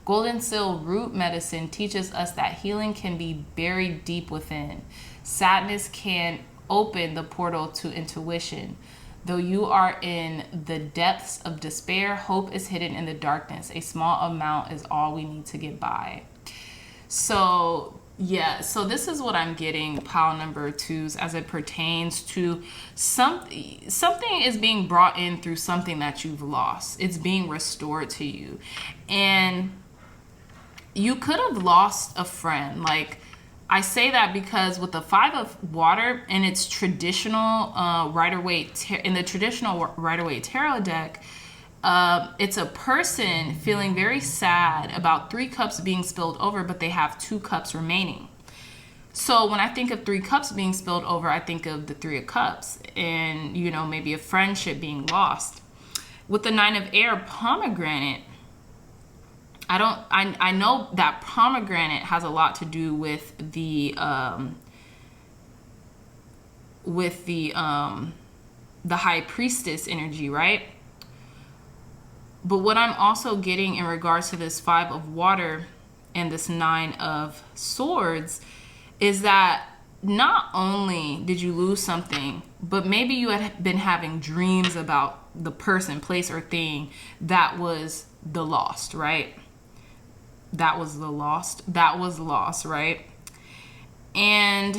Golden seal root medicine teaches us that healing can be buried deep within. Sadness can open the portal to intuition. Though you are in the depths of despair, hope is hidden in the darkness. A small amount is all we need to get by. So yeah, so this is what I'm getting, pile number 2s, as it pertains to something is being brought in through something that you've lost. It's being restored to you. And you could have lost a friend. Like, I say that because with the 5 of water in its traditional traditional Rider-Waite tarot deck, it's a person feeling very sad about 3 cups being spilled over, but they have 2 cups remaining. So when I think of 3 cups being spilled over, I think of the 3 of cups and, maybe a friendship being lost. With the 9 of air, pomegranate, I know that pomegranate has a lot to do with the high priestess energy, right? But what I'm also getting in regards to this 5 of water and this 9 of swords is that not only did you lose something, but maybe you had been having dreams about the person, place, or thing that was the lost, right? That was lost, right? And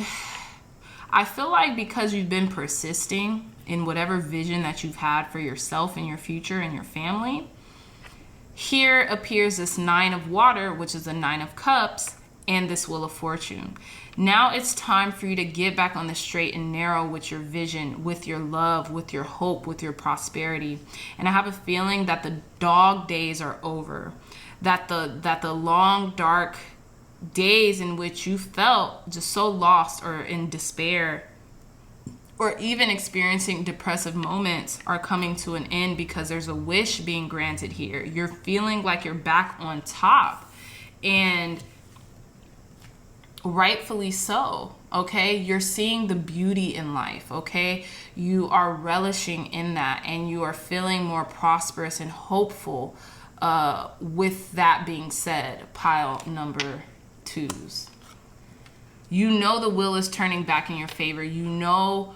I feel like because you've been persisting in whatever vision that you've had for yourself and your future and your family, here appears this 9 of water, which is the 9 of cups, and this wheel of fortune. Now it's time for you to get back on the straight and narrow with your vision, with your love, with your hope, with your prosperity. And I have a feeling that the dog days are over. That the long, dark days in which you felt just so lost or in despair or even experiencing depressive moments are coming to an end, because there's a wish being granted here. You're feeling like you're back on top, and rightfully so, okay? You're seeing the beauty in life, okay? You are relishing in that, and you are feeling more prosperous and hopeful. With that being said, pile number 2s. You know the wheel is turning back in your favor. You know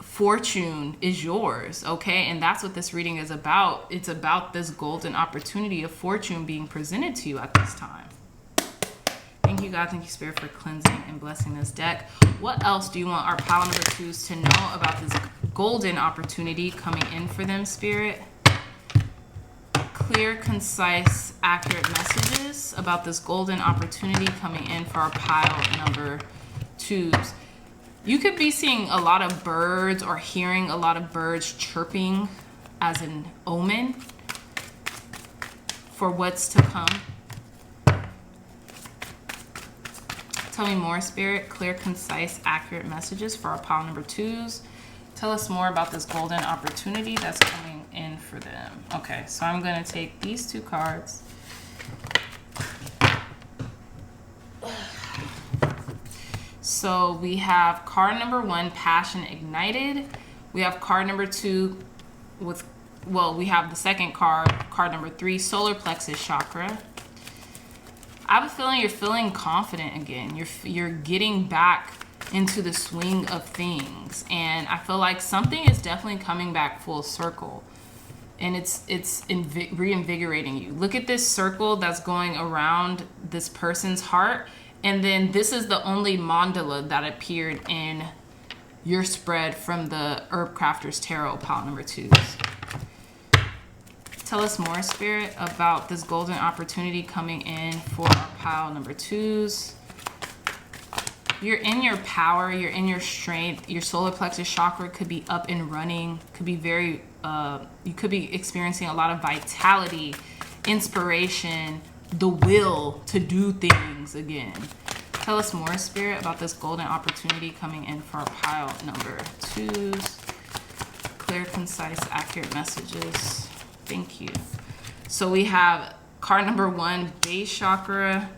fortune is yours, okay? And that's what this reading is about. It's about this golden opportunity of fortune being presented to you at this time. Thank you, God. Thank you, Spirit, for cleansing and blessing this deck. What else do you want our pile number 2s to know about this golden opportunity coming in for them, Spirit? Clear, concise, accurate messages about this golden opportunity coming in for our pile number 2s. You could be seeing a lot of birds or hearing a lot of birds chirping as an omen for what's to come. Tell me more, Spirit. Clear, concise, accurate messages for our pile number 2s. Tell us more about this golden opportunity that's coming in for them. Okay, so I'm going to take these 2 cards. So we have card number 1, passion ignited. We have card number 2 with, well, we have the second card number 3, solar plexus chakra. I have a feeling you're feeling confident again. You're getting back into the swing of things, and I feel like something is definitely coming back full circle, and it's reinvigorating you. Look at this circle that's going around this person's heart, and then this is the only mandala that appeared in your spread from the Herb Crafters Tarot pile number 2s. Tell us more, Spirit, about this golden opportunity coming in for our pile number 2s. You're in your power, you're in your strength. Your solar plexus chakra could be up and running, could be very, you could be experiencing a lot of vitality, inspiration, the will to do things again. Tell us more, Spirit, about this golden opportunity coming in for our pile number 2s. Clear, concise, accurate messages. Thank you. So we have card number 1, base chakra.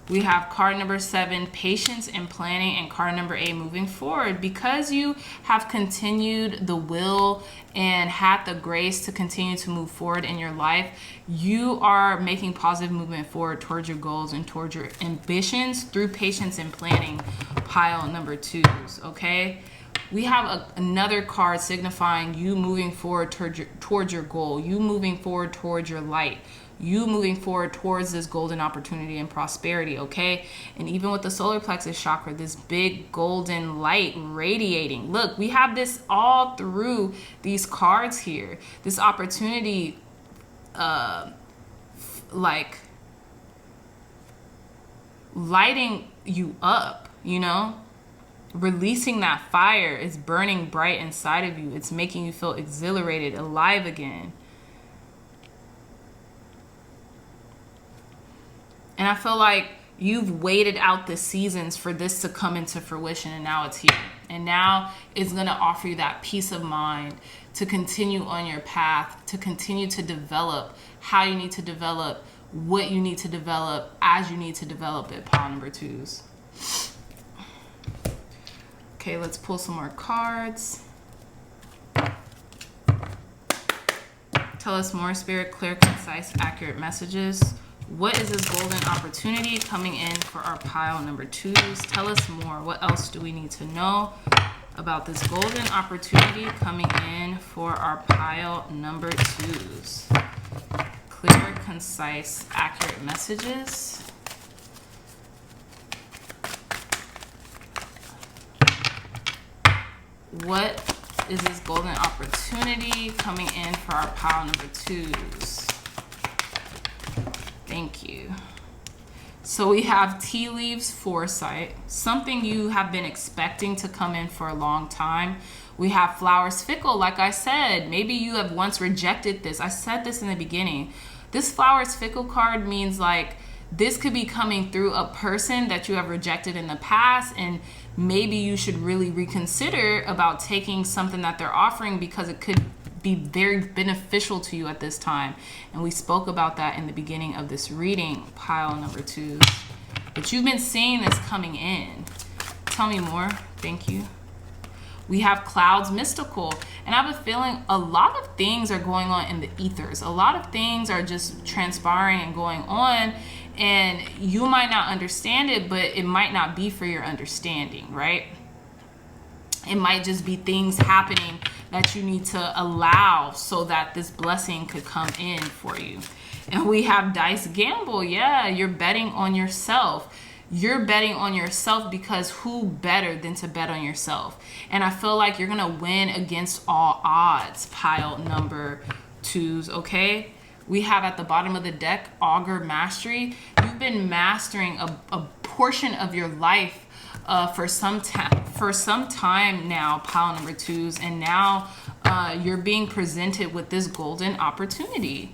We have card number 7, patience and planning, and card number 8, moving forward. Because you have continued the will and had the grace to continue to move forward in your life, you are making positive movement forward towards your goals and towards your ambitions through patience and planning, pile number 2s, okay? We have another card signifying you moving forward towards your goal, you moving forward towards your light, you moving forward towards this golden opportunity and prosperity, okay? And even with the solar plexus chakra, this big golden light radiating. Look, we have this all through these cards here. This opportunity, like lighting you up, you know? Releasing that fire is burning bright inside of you. It's making you feel exhilarated, alive again. And I feel like you've waited out the seasons for this to come into fruition, and now it's here. And now it's going to offer you that peace of mind to continue on your path, to continue to develop how you need to develop, what you need to develop, as you need to develop it, pile number 2s. Okay, let's pull some more cards. Tell us more, Spirit, clear, concise, accurate messages. What is this golden opportunity coming in for our pile number 2s? Tell us more. What else do we need to know about this golden opportunity coming in for our pile number 2s? Clear, concise, accurate messages. What is this golden opportunity coming in for our pile number 2s? Thank you. So we have tea leaves, foresight, something you have been expecting to come in for a long time. We have flowers, fickle, like I said. Maybe you have once rejected this. I said this in the beginning. This flowers, fickle card means like this could be coming through a person that you have rejected in the past, and maybe you should really reconsider about taking something that they're offering because it could be very beneficial to you at this time. And we spoke about that in the beginning of this reading, pile number 2. But you've been seeing this coming in. Tell me more. Thank you. We have clouds, mystical. And I have a feeling a lot of things are going on in the ethers. A lot of things are just transpiring and going on. And you might not understand it, but it might not be for your understanding, right? It might just be things happening that you need to allow so that this blessing could come in for you. And we have dice gamble. Yeah, you're betting on yourself. You're betting on yourself because who better than to bet on yourself? And I feel like you're going to win against all odds, pile number 2s, okay? We have at the bottom of the deck, augur mastery. You've been mastering a portion of your life for some time now, pile number 2s, and now you're being presented with this golden opportunity.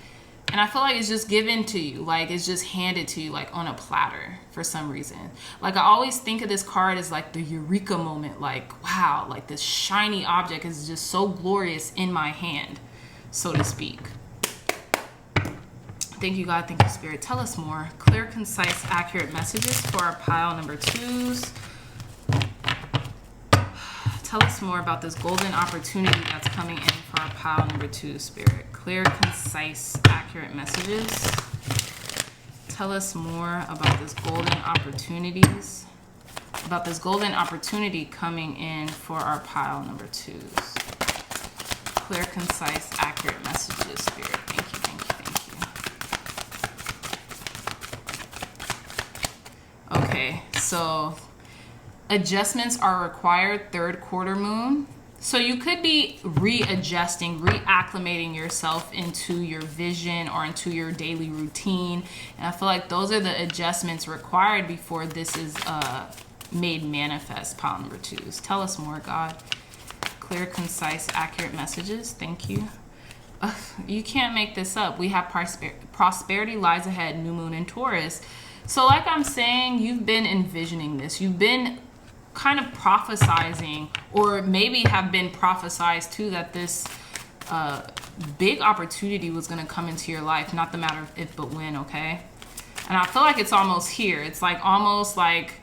And I feel like it's just given to you, like it's just handed to you like on a platter for some reason. Like I always think of this card as like the eureka moment, like wow, like this shiny object is just so glorious in my hand, so to speak. Thank you, God. Thank you, Spirit. Tell us more. Clear, concise, accurate messages for our pile number 2s. Tell us more about this golden opportunity that's coming in for our pile number 2, Spirit. Clear, concise, accurate messages. Tell us more about this golden opportunities. About this golden opportunity coming in for our pile number 2s. Clear, concise, accurate messages, Spirit. Thank you, thank you, thank you. Okay, so adjustments are required, 3rd quarter moon. So you could be readjusting, reacclimating yourself into your vision or into your daily routine. And I feel like those are the adjustments required before this is made manifest, pile number 2s. Tell us more, God. Clear, concise, accurate messages. Thank you. You can't make this up. We have prosperity lies ahead, new moon in Taurus. So like I'm saying, you've been envisioning this. You've been kind of prophesizing, or maybe have been prophesized too, that this big opportunity was going to come into your life. Not the matter of if, but when, okay? And I feel like it's almost here. It's like almost like,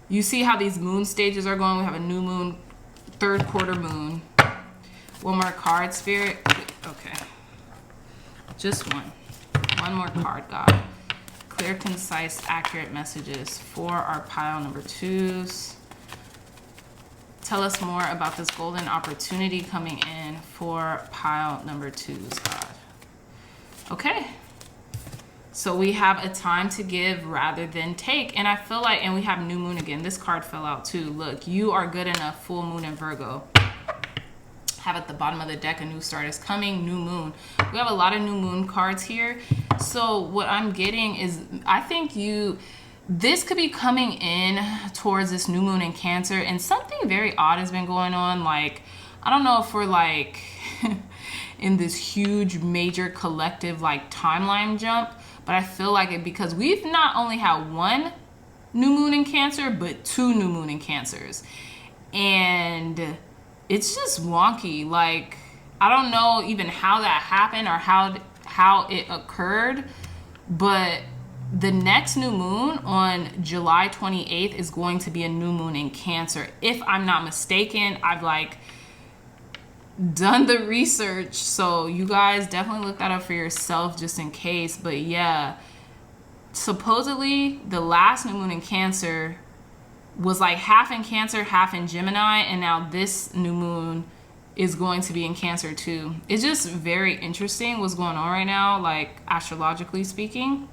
you see how these moon stages are going? We have a new moon, 3rd quarter moon. One more card, Spirit. Okay. Just one. One more card, God. Clear, concise, accurate messages for our pile number 2s. Tell us more about this golden opportunity coming in for pile number 2s, God. Okay. So we have a time to give rather than take. And I feel like, and we have new moon again. This card fell out too. Look, you are good enough, full moon in Virgo. Have at the bottom of the deck, a new start is coming, new moon. We have a lot of new moon cards here. So what I'm getting is, I think this could be coming in towards this new moon in Cancer, and something very odd has been going on. Like, I don't know if we're like in this huge major collective like timeline jump, but I feel like it because we've not only had one new moon in Cancer, but 2 new moon in Cancers. And it's just wonky. Like, I don't know even how that happened or how it occurred, but the next new moon on July 28th is going to be a new moon in Cancer. If I'm not mistaken, I've like done the research, so you guys definitely look that up for yourself just in case. But yeah, supposedly the last new moon in Cancer was like half in Cancer, half in Gemini, and now this new moon is going to be in Cancer too. It's just very interesting what's going on right now, like astrologically speaking.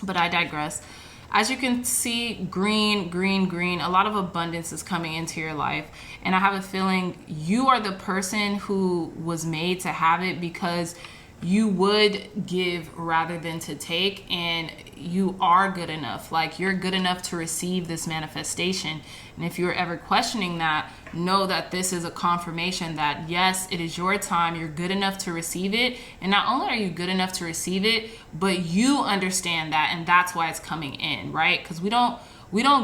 But I digress. As you can see, green, green, green, a lot of abundance is coming into your life. And I have a feeling you are the person who was made to have it, because you would give rather than to take, and you are good enough. Like, you're good enough to receive this manifestation. And if you're ever questioning that, know that this is a confirmation that yes, it is your time. You're good enough to receive it. And not only are you good enough to receive it, but you understand that, and that's why it's coming in, right? Because we don't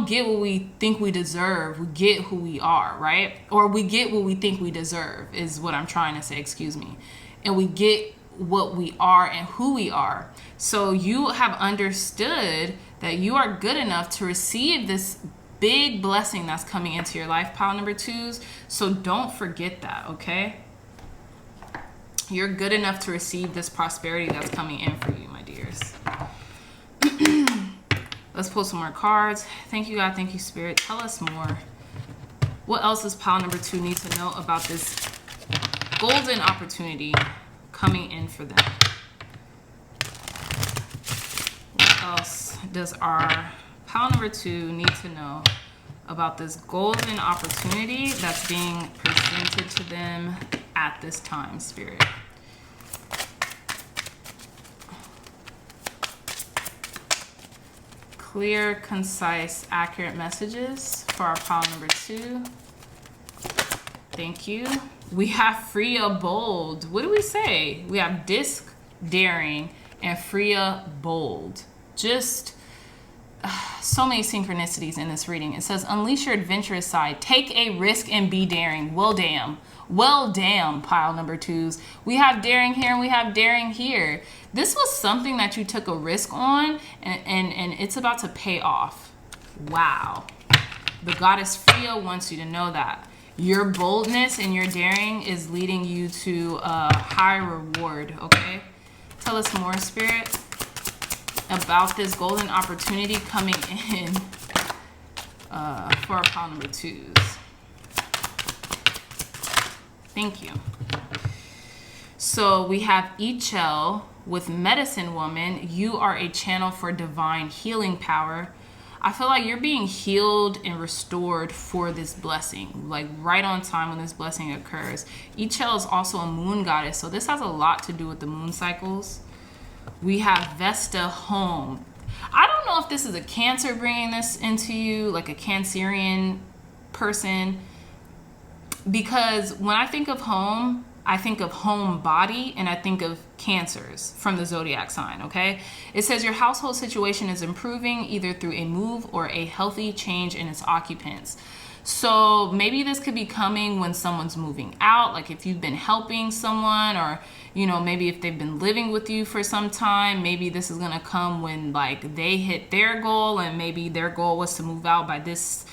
get what we think we deserve. We get who we are, right? Or we get what we think we deserve is what I'm trying to say, excuse me. And we get what we are and who we are. So you have understood that you are good enough to receive this big blessing that's coming into your life, pile number 2s. So don't forget that, okay? You're good enough to receive this prosperity that's coming in for you, my dears. Let's pull some more cards. Thank you, God. Thank you, Spirit. Tell us more. What else does pile number 2 need to know about this golden opportunity coming in for them? What else does our pile number 2 need to know about this golden opportunity that's being presented to them at this time, Spirit? Clear, concise, accurate messages for our pile number 2. Thank you. We have Freya Bold. What do we say? We have Disc, Daring, and Freya Bold. Just so many synchronicities in this reading. It says, unleash your adventurous side. Take a risk and be daring. Well, damn. Well, damn, pile number 2s. We have daring here and we have daring here. This was something that you took a risk on, and it's about to pay off. Wow. The goddess Freya wants you to know that. Your boldness and your daring is leading you to a high reward, okay? Tell us more, Spirit, about this golden opportunity coming in for our pile number 2s. Thank you. So we have Ichel with Medicine Woman. You are a channel for divine healing power. I feel like you're being healed and restored for this blessing, like right on time when this blessing occurs. Ichel is also a moon goddess, so this has a lot to do with the moon cycles. We have Vesta Home. I don't know if this is a Cancer bringing this into you, like a Cancerian person, because when I think of home, I think of home body, and I think of Cancers from the zodiac sign, okay? It says your household situation is improving either through a move or a healthy change in its occupants. So maybe this could be coming when someone's moving out, like if you've been helping someone, or, you know, maybe if they've been living with you for some time, maybe this is going to come when like they hit their goal, and maybe their goal was to move out by this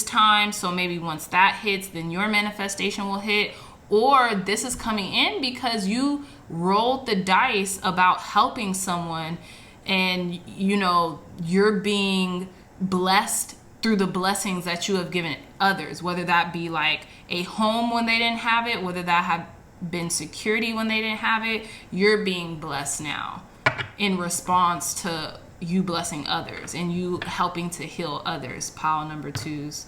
time. So maybe once that hits, then your manifestation will hit. Or this is coming in because you rolled the dice about helping someone, and you know you're being blessed through the blessings that you have given others, whether that be like a home when they didn't have it, whether that had been security when they didn't have it. You're being blessed now in response to you blessing others and you helping to heal others. Pile number 2s.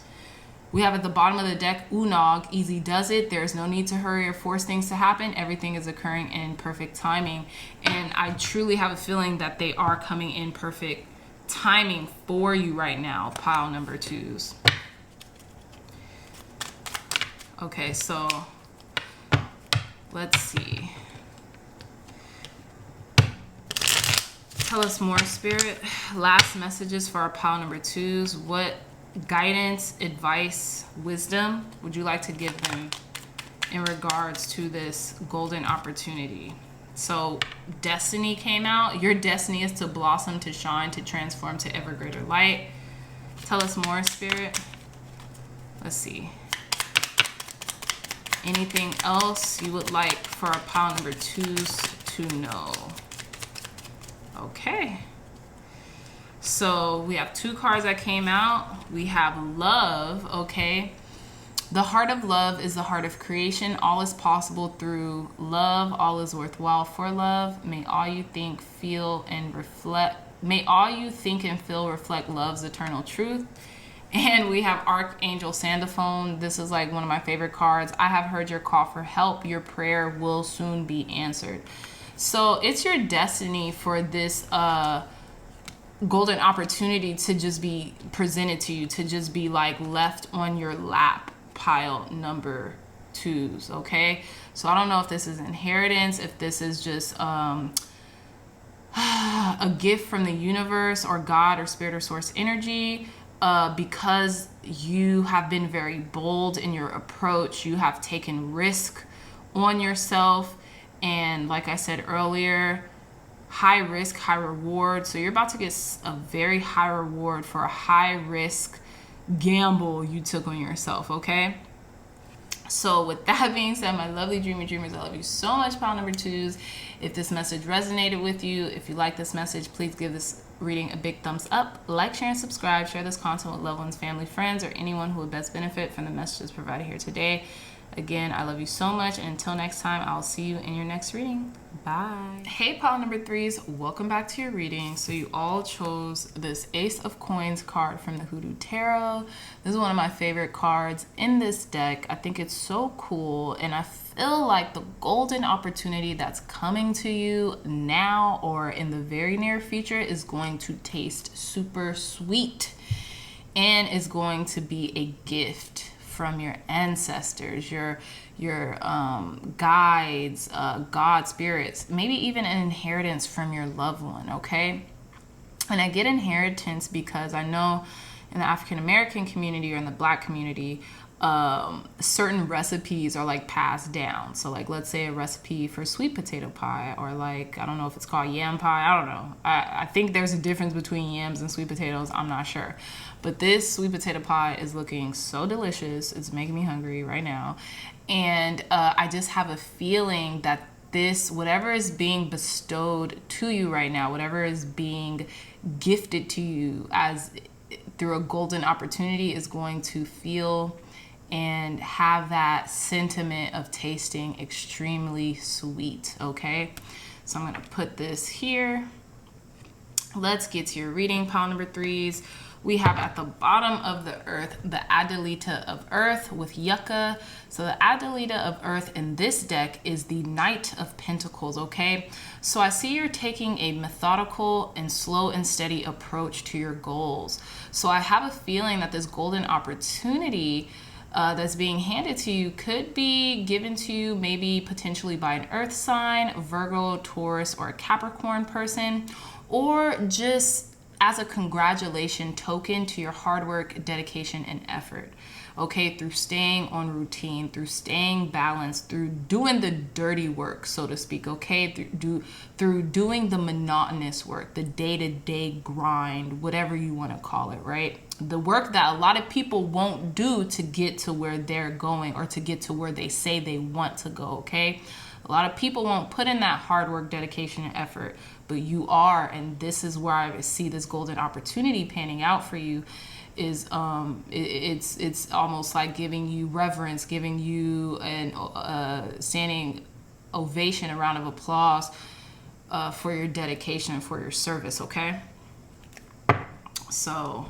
We have at the bottom of the deck, Unog, easy does it. There's no need to hurry or force things to happen. Everything is occurring in perfect timing. And I truly have a feeling that they are coming in perfect timing for you right now, pile number 2s. Okay, so let's see. Tell us more, Spirit. Last messages for our pile number 2s. What guidance, advice, wisdom would you like to give them in regards to this golden opportunity? So destiny came out. Your destiny is to blossom, to shine, to transform to ever greater light. Tell us more, Spirit. Let's see. Anything else you would like for our pile number 2s to know? Okay. So we have 2 cards that came out. We have love, okay? The heart of love is the heart of creation. All is possible through love. All is worthwhile for love. May all you think, feel, and reflect. May all you think and feel reflect love's eternal truth. And we have Archangel Sandalphon. This is like one of my favorite cards. I have heard your call for help. Your prayer will soon be answered. So it's your destiny for this golden opportunity to just be presented to you, to just be like left on your lap, pile number 2s, okay? So I don't know if this is inheritance, if this is just a gift from the universe or God or spirit or source energy, because you have been very bold in your approach. You have taken risk on yourself, and like I said earlier, high risk, high reward. So you're about to get a very high reward for a high risk gamble you took on yourself, okay? So with that being said, my lovely dreamers, I love you so much, pile number 2s. If this message resonated with you, if you like this message, please give this reading a big thumbs up, like, share, and subscribe. Share this content with loved ones, family, friends, or anyone who would best benefit from the messages provided here today. Again, I love you so much, and until next time, I'll see you in your next reading. Bye. Hey, pile number 3s, welcome back to your reading. So you all chose this Ace of Coins card from the Hoodoo Tarot. This is one of my favorite cards in this deck. I think it's so cool, and I feel like the golden opportunity that's coming to you now or in the very near future is going to taste super sweet and is going to be a gift from your ancestors, your guides, God spirits, maybe even an inheritance from your loved one, okay? And I get inheritance because I know in the African American community or in the Black community, certain recipes are like passed down. So like, let's say a recipe for sweet potato pie, or like, I don't know if it's called yam pie. I don't know. I think there's a difference between yams and sweet potatoes. I'm not sure. But this sweet potato pie is looking so delicious. It's making me hungry right now. And I just have a feeling that this, whatever is being bestowed to you right now, whatever is being gifted to you as through a golden opportunity, is going to feel and have that sentiment of tasting extremely sweet. Okay, so I'm going to put this here. Let's get to your reading, pile number 3s. We have at the bottom of the earth, the Adelita of Earth with Yucca. So the Adelita of Earth in this deck is the Knight of Pentacles, okay? So I see you're taking a methodical and slow and steady approach to your goals. So I have a feeling that this golden opportunity that's being handed to you could be given to you maybe potentially by an earth sign, Virgo, Taurus, or a Capricorn person, or just as a congratulation token to your hard work, dedication, and effort. Okay, through staying on routine, through staying balanced, through doing the dirty work, so to speak, okay? Through doing the monotonous work, the day-to-day grind, whatever you want to call it, right? The work that a lot of people won't do to get to where they're going, or to get to where they say they want to go, okay? A lot of people won't put in that hard work, dedication, and effort, but you are, and this is where I see this golden opportunity panning out for you. Is it's almost like giving you reverence, giving you an standing ovation, a round of applause for your dedication, for your service. Okay, so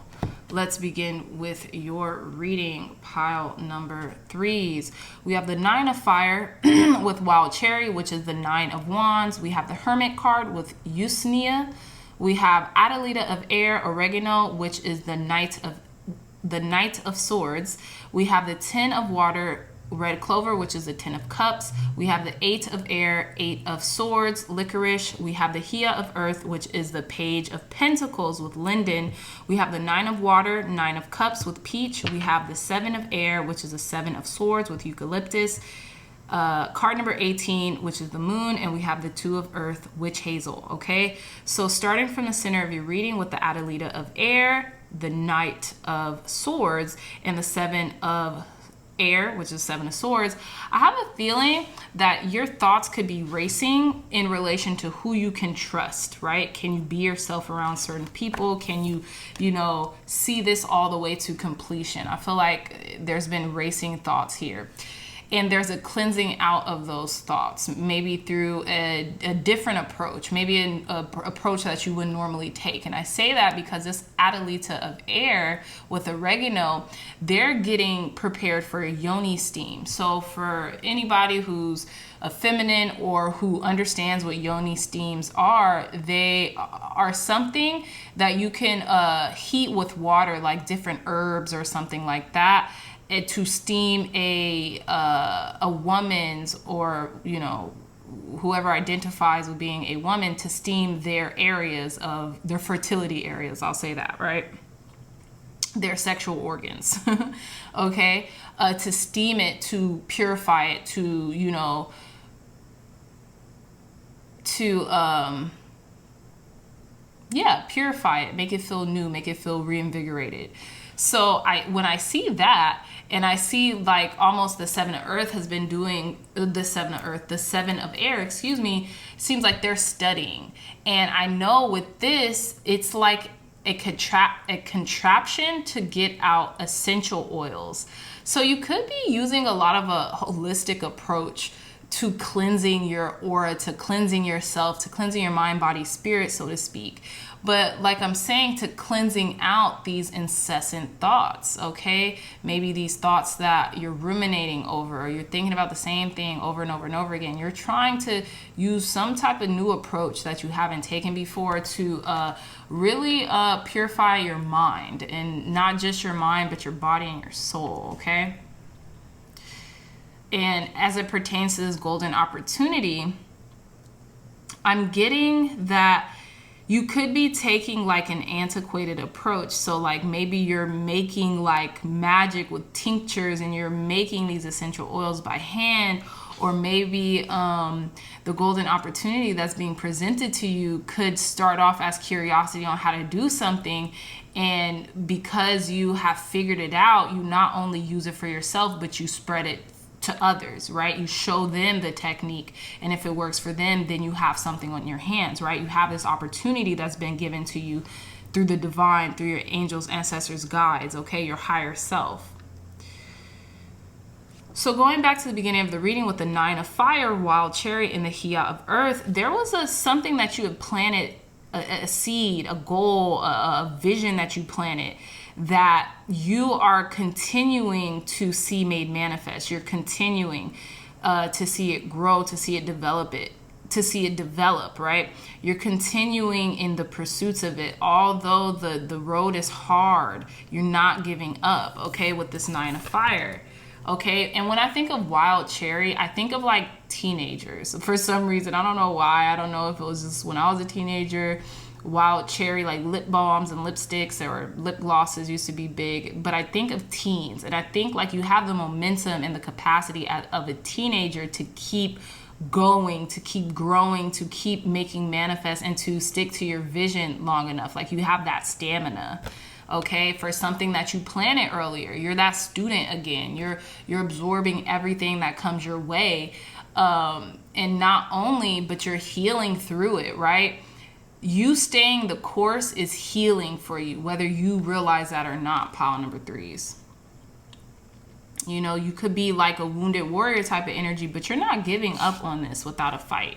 let's begin with your reading, pile number 3s. We have the 9 of Fire with Wild Cherry, which is the 9 of Wands. We have the Hermit card with Usnia. We have Adelita of Air, Oregano, which is the Knight of Swords. We have the 10 of Water, Red Clover, which is the 10 of Cups. We have the 8 of Air, 8 of Swords, Licorice. We have the Hia of Earth, which is the Page of Pentacles with Linden. We have the 9 of Water, 9 of Cups with Peach. We have the 7 of Air, which is the 7 of Swords with Eucalyptus. Card number 18, which is the Moon, and we have the 2 of Earth, Witch Hazel. Okay, so starting from the center of your reading with the Adelita of Air, the Knight of Swords, and the 7 of Air, which is 7 of Swords, I have a feeling that your thoughts could be racing in relation to who you can trust, right? Can you be yourself around certain people? Can you, see this all the way to completion? I feel like there's been racing thoughts here. And there's a cleansing out of those thoughts, maybe through a different approach, maybe an approach that you wouldn't normally take. And I say that because this Adelita of Air with Oregano, they're getting prepared for a yoni steam. So for anybody who's a feminine or who understands what yoni steams are, they are something that you can heat with water, like different herbs or something like that, to steam a woman's, or whoever identifies with being a woman, to steam their areas of their fertility areas, I'll say that, right? Their sexual organs. Okay, to steam it, to purify it, to purify it, make it feel new, make it feel reinvigorated. So when I see that, and I see like almost the 7 of Earth has been doing the 7 of Air, seems like they're studying. And I know with this, it's like a contraption to get out essential oils. So you could be using a lot of a holistic approach to cleansing your aura, to cleansing yourself, to cleansing your mind, body, spirit, so to speak. But like I'm saying, to cleansing out these incessant thoughts, okay? Maybe these thoughts that you're ruminating over, or you're thinking about the same thing over and over and over again. You're trying to use some type of new approach that you haven't taken before to really purify your mind, and not just your mind, but your body and your soul, okay? And as it pertains to this golden opportunity, I'm getting that you could be taking like an antiquated approach. So like maybe you're making like magic with tinctures and you're making these essential oils by hand, or maybe the golden opportunity that's being presented to you could start off as curiosity on how to do something. And because you have figured it out, you not only use it for yourself, but you spread it to others, right? You show them the technique, and if it works for them, then you have something on your hands, right? You have this opportunity that's been given to you through the divine, through your angels, ancestors, guides, okay, your higher self. So going back to the beginning of the reading with the 9 of fire, wild cherry, and the Hia of earth, there was something that you had planted, a seed, a goal, a vision that you planted, that you are continuing to see made manifest. You're continuing to see it grow, to see it develop, right? You're continuing in the pursuits of it. Although the road is hard, you're not giving up, okay, with this 9 of fire. Okay, and when I think of wild cherry, I think of like teenagers. For some reason, I don't know why. I don't know if it was just when I was a teenager. Wild cherry, like lip balms and lipsticks or lip glosses used to be big. But I think of teens, and I think like you have the momentum and the capacity of a teenager to keep going, to keep growing, to keep making manifest, and to stick to your vision long enough. Like you have that stamina. Okay, for something that you planted earlier. You're that student again. You're absorbing everything that comes your way. And not only, but you're healing through it, right? You staying the course is healing for you, whether you realize that or not, pile number 3s. You know, you could be like a wounded warrior type of energy, but you're not giving up on this without a fight.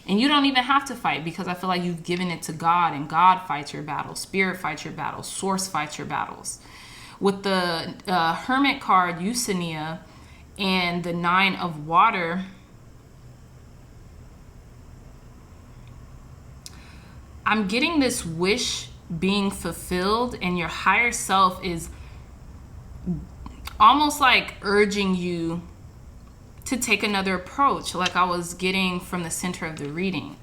And you don't even have to fight, because I feel like you've given it to God, and God fights your battles. Spirit fights your battles. Source fights your battles. With the Hermit card, Eusenia, and the 9 of water, I'm getting this wish being fulfilled, and your higher self is almost like urging you to take another approach, like I was getting from the center of the reading.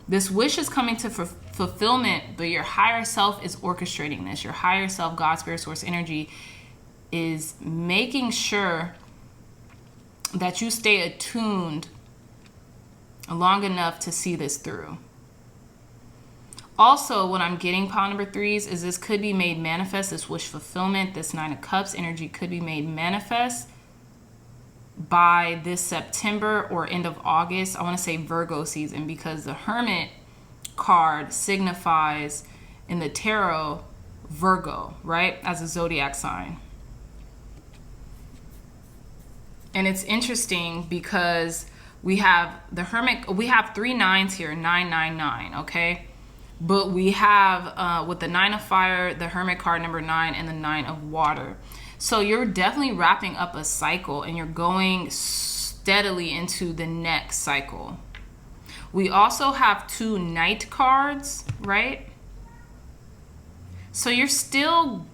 This wish is coming to fulfillment, but your higher self is orchestrating this. Your higher self, God, Spirit, Source, Energy, is making sure that you stay attuned long enough to see this through. Also, what I'm getting, pile number 3s, is this could be made manifest. This wish fulfillment, this 9 of cups energy could be made manifest by this September or end of August. I want to say Virgo season, because the Hermit card signifies in the tarot Virgo, right, as a zodiac sign. And it's interesting because we have the Hermit, we have 3 9s here, 999, okay? But we have with the 9 of fire, the Hermit card number 9, and the 9 of water. So you're definitely wrapping up a cycle, and you're going steadily into the next cycle. We also have 2 Knight cards, right? So you're still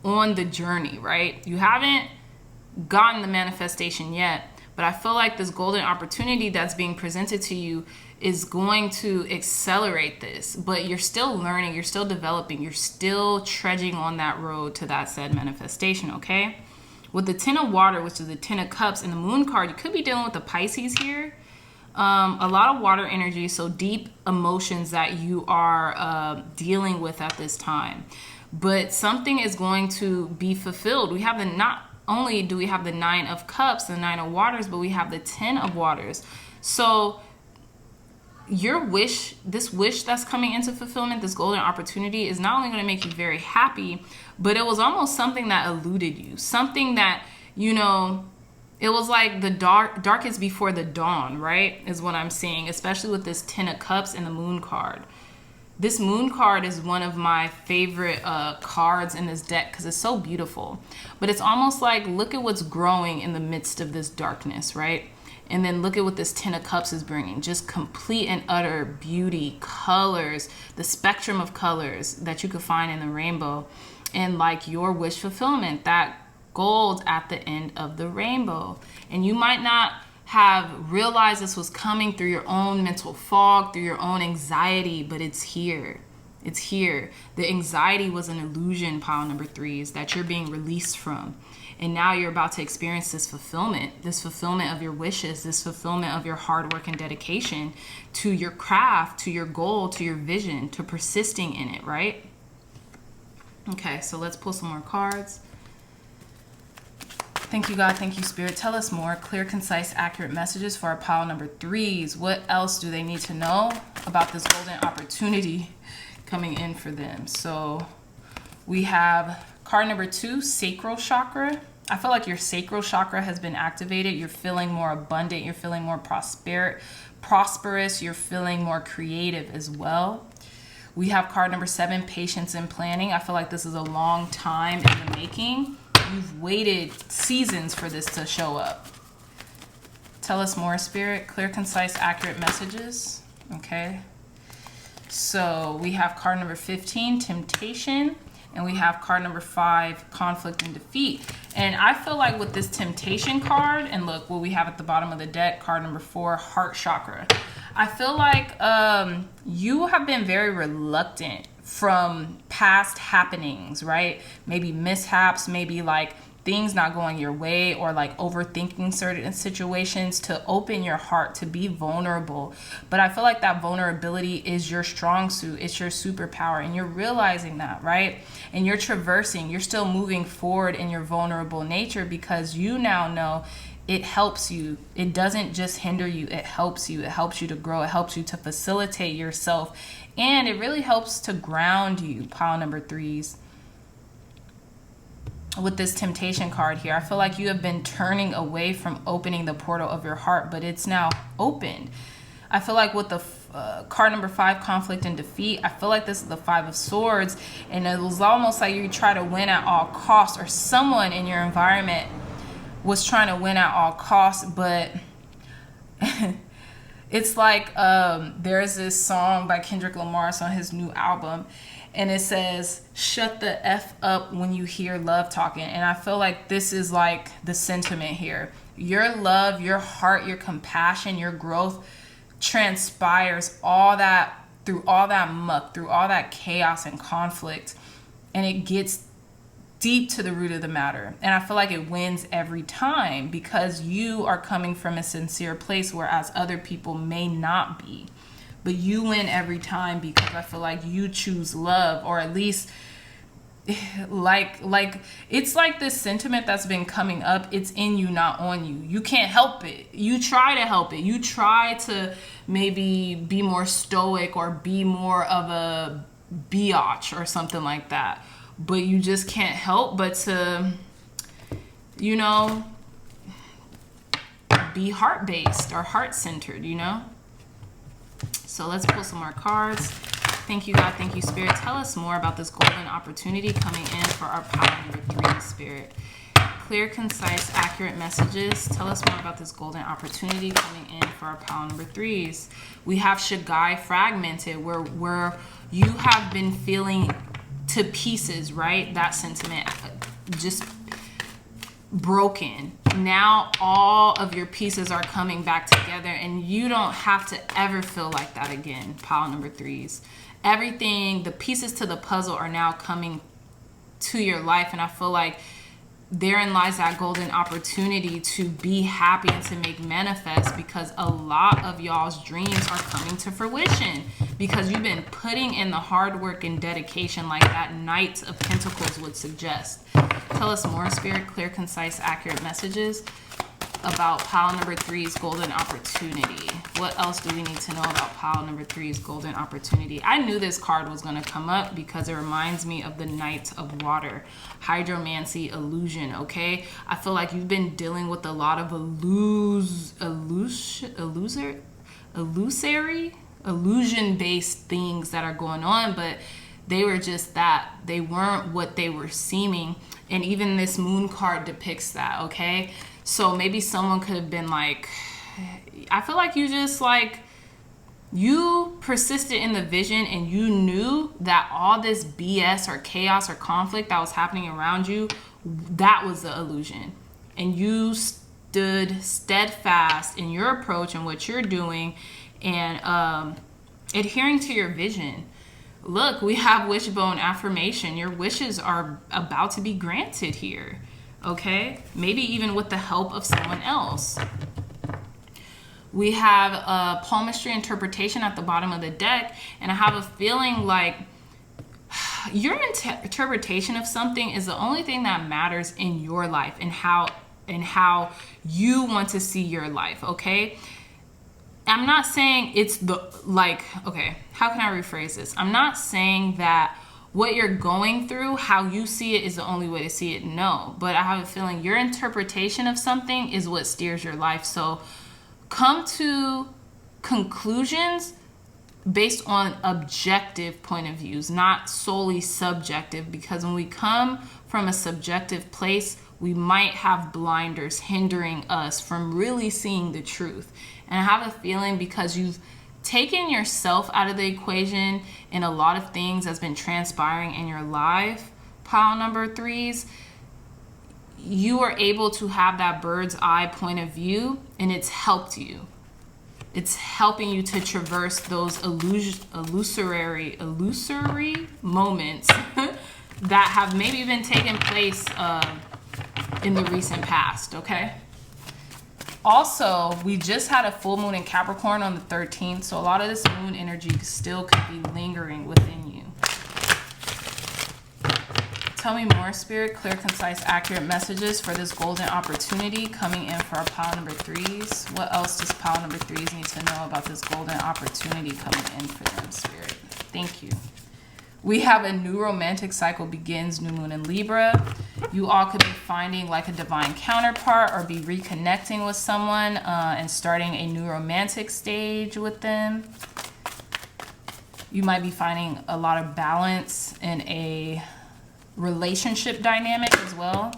on the journey, right? You haven't gotten the manifestation yet, but I feel like this golden opportunity that's being presented to you is going to accelerate this. But you're still learning, you're still developing, you're still trudging on that road to that said manifestation, okay? With the 10 of water, which is the 10 of cups, and the moon card, you could be dealing with the Pisces here. A lot of water energy, so deep emotions that you are dealing with at this time. But something is going to be fulfilled. We have not only do we have the 9 of cups, the 9 of waters, but we have the 10 of waters. So your wish, this wish that's coming into fulfillment, this golden opportunity, is not only going to make you very happy, but it was almost something that eluded you. Something that, you know, it was like the darkest before the dawn, right? Is what I'm seeing, especially with this 10 of cups and the moon card. This moon card is one of my favorite cards in this deck because it's so beautiful. But it's almost like, look at what's growing in the midst of this darkness, right? And then look at what this 10 of cups is bringing. Just complete and utter beauty, colors, the spectrum of colors that you could find in the rainbow. And like your wish fulfillment, that gold at the end of the rainbow. And you might not have realized this was coming through your own mental fog, through your own anxiety, but it's here. It's here. The anxiety was an illusion, pile number 3s, that you're being released from. And now you're about to experience this fulfillment of your wishes, this fulfillment of your hard work and dedication to your craft, to your goal, to your vision, to persisting in it, right? Okay, so let's pull some more cards. Thank you, God. Thank you, Spirit. Tell us more. Clear, concise, accurate messages for our pile number 3s. What else do they need to know about this golden opportunity coming in for them? So we have card number 2, sacral chakra. I feel like your sacral chakra has been activated. You're feeling more abundant. You're feeling more prosperous. You're feeling more creative as well. We have card number 7, patience and planning. I feel like this is a long time in the making. You've waited seasons for this to show up. Tell us more, Spirit. Clear, concise, accurate messages. Okay. So we have card number 15, temptation. And we have card number 5, conflict and defeat. And I feel like with this temptation card, and look what we have at the bottom of the deck, card number 4, heart chakra. I feel like you have been very reluctant from past happenings, right? Maybe mishaps, maybe like things not going your way, or like overthinking certain situations, to open your heart, to be vulnerable. But I feel like that vulnerability is your strong suit. It's your superpower, and you're realizing that, right? And you're traversing, you're still moving forward in your vulnerable nature, because you now know it helps you. It doesn't just hinder you. It helps you. It helps you to grow. It helps you to facilitate yourself. And it really helps to ground you, pile number 3s. With this temptation card here, I feel like you have been turning away from opening the portal of your heart, but it's now opened. I feel like with the card number 5, conflict and defeat, I feel like this is the 5 of swords, and it was almost like you try to win at all costs, or someone in your environment was trying to win at all costs, but it's like there's this song by Kendrick Lamar on his new album, and it says, shut the F up when you hear love talking. And I feel like this is like the sentiment here. Your love, your heart, your compassion, your growth transpires all that through all that muck, through all that chaos and conflict, and it gets deep to the root of the matter. And I feel like it wins every time, because you are coming from a sincere place, whereas other people may not be. But you win every time, because I feel like you choose love, or at least like it's like this sentiment that's been coming up. It's in you, not on you. You can't help it. You try to help it. You try to maybe be more stoic, or be more of a biatch or something like that. But you just can't help but to, you know, be heart-based or heart-centered, you know? So let's pull some more cards. Thank you, God. Thank you, Spirit. Tell us more about this golden opportunity coming in for our pile number 3, Spirit. Clear, concise, accurate messages. Tell us more about this golden opportunity coming in for our pile number 3s. We have Shagai fragmented, where you have been feeling to pieces, right? That sentiment, just broken. Now all of your pieces are coming back together, and you don't have to ever feel like that again, pile number 3s. Everything, the pieces to the puzzle are now coming to your life, and I feel like therein lies that golden opportunity to be happy and to make manifest, because a lot of y'all's dreams are coming to fruition, because you've been putting in the hard work and dedication, like that Knight of Pentacles would suggest. Tell us more, Spirit. Clear, concise, accurate messages about pile number 3's golden opportunity. What else do we need to know about pile number 3's golden opportunity? I knew this card was going to come up, because it reminds me of the Knight of Water, hydromancy, illusion. Okay, I feel like you've been dealing with a lot of illusion-based things that are going on, but they were just that. They weren't what they were seeming. And even this moon card depicts that, okay? So maybe someone could have been like, I feel like you just like, you persisted in the vision, and you knew that all this BS or chaos or conflict that was happening around you, that was the illusion. And you stood steadfast in your approach and what you're doing, and adhering to your vision. Look, we have wishbone affirmation. Your wishes are about to be granted here, okay? Maybe even with the help of someone else. We have a palmistry interpretation at the bottom of the deck, and I have a feeling like your interpretation of something is the only thing that matters in your life, and how you want to see your life, okay? I'm not saying it's okay, how can I rephrase this? I'm not saying that what you're going through, how you see it, is the only way to see it. No, but I have a feeling your interpretation of something is what steers your life. So come to conclusions based on objective point of views, not solely subjective, because when we come from a subjective place, we might have blinders hindering us from really seeing the truth. And I have a feeling because you've taken yourself out of the equation in a lot of things that's been transpiring in your life, pile number 3s, you are able to have that bird's eye point of view, and it's helped you. It's helping you to traverse those illusory moments that have maybe been taking place in the recent past, okay? Also, we just had a full moon in Capricorn on the 13th, so a lot of this moon energy still could be lingering within you. Tell me more, Spirit. Clear, concise, accurate messages for this golden opportunity coming in for our pile number 3s. What else does pile number 3s need to know about this golden opportunity coming in for them, Spirit? Thank you. We have a new romantic cycle begins, new moon in Libra. You all could be finding like a divine counterpart or be reconnecting with someone and starting a new romantic stage with them. You might be finding a lot of balance in a relationship dynamic as well.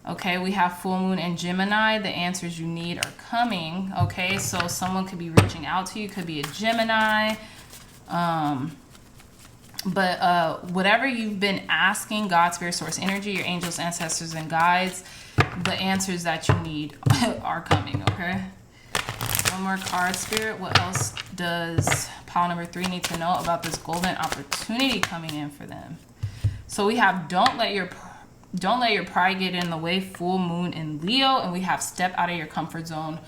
Okay, we have full moon in Gemini. The answers you need are coming. Okay, so someone could be reaching out to you, could be a Gemini. But whatever you've been asking God, Spirit, Source, Energy, your angels, ancestors, and guides, the answers that you need are coming, okay? One more card, Spirit. What else does pile number 3 need to know about this golden opportunity coming in for them? So we have don't let your pride get in the way, full moon in Leo, and we have step out of your comfort zone,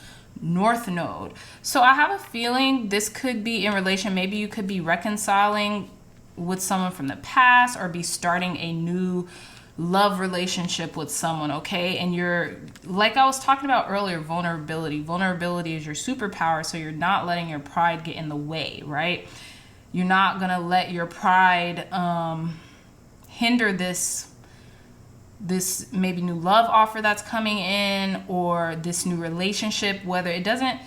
North Node. So I have a feeling this could be in relation. Maybe you could be reconciling with someone from the past or be starting a new love relationship with someone, okay? And you're, like I was talking about earlier, vulnerability. Vulnerability is your superpower, so you're not letting your pride get in the way, right? You're not going to let your pride hinder this maybe new love offer that's coming in, or this new relationship, whether it doesn't,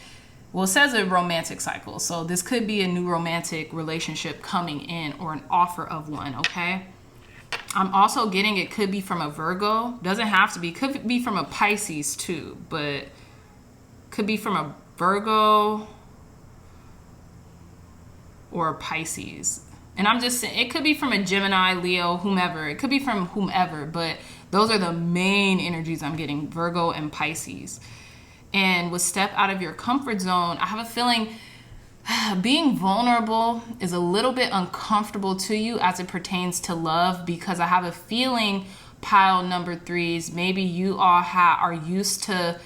well, it says a romantic cycle. So this could be a new romantic relationship coming in or an offer of one, okay? I'm also getting it could be from a Virgo. Doesn't have to be. Could be from a Pisces too, but could be from a Virgo or a Pisces. And I'm just saying, it could be from a Gemini, Leo, whomever. It could be from whomever, but those are the main energies I'm getting, Virgo and Pisces. And with step out of your comfort zone, I have a feeling being vulnerable is a little bit uncomfortable to you as it pertains to love, because I have a feeling, pile number 3s, maybe you all are used to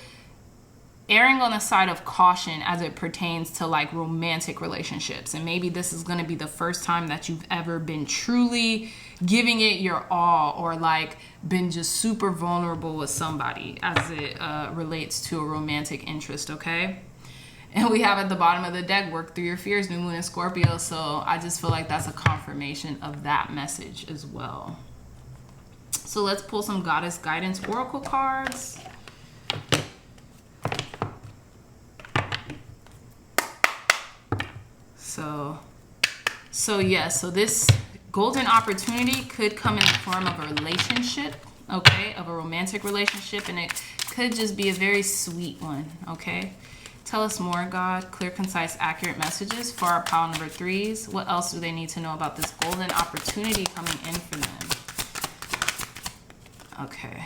erring on the side of caution as it pertains to like romantic relationships. And maybe this is going to be the first time that you've ever been truly giving it your all, or like been just super vulnerable with somebody as it relates to a romantic interest, okay? And we have at the bottom of the deck, work through your fears, new moon in Scorpio. So I just feel like that's a confirmation of that message as well. So let's pull some Goddess Guidance Oracle cards. So yes, so this golden opportunity could come in the form of a relationship, okay, of a romantic relationship, and it could just be a very sweet one, okay? Tell us more, God. Clear, concise, accurate messages for our pile number 3s. What else do they need to know about this golden opportunity coming in for them? Okay.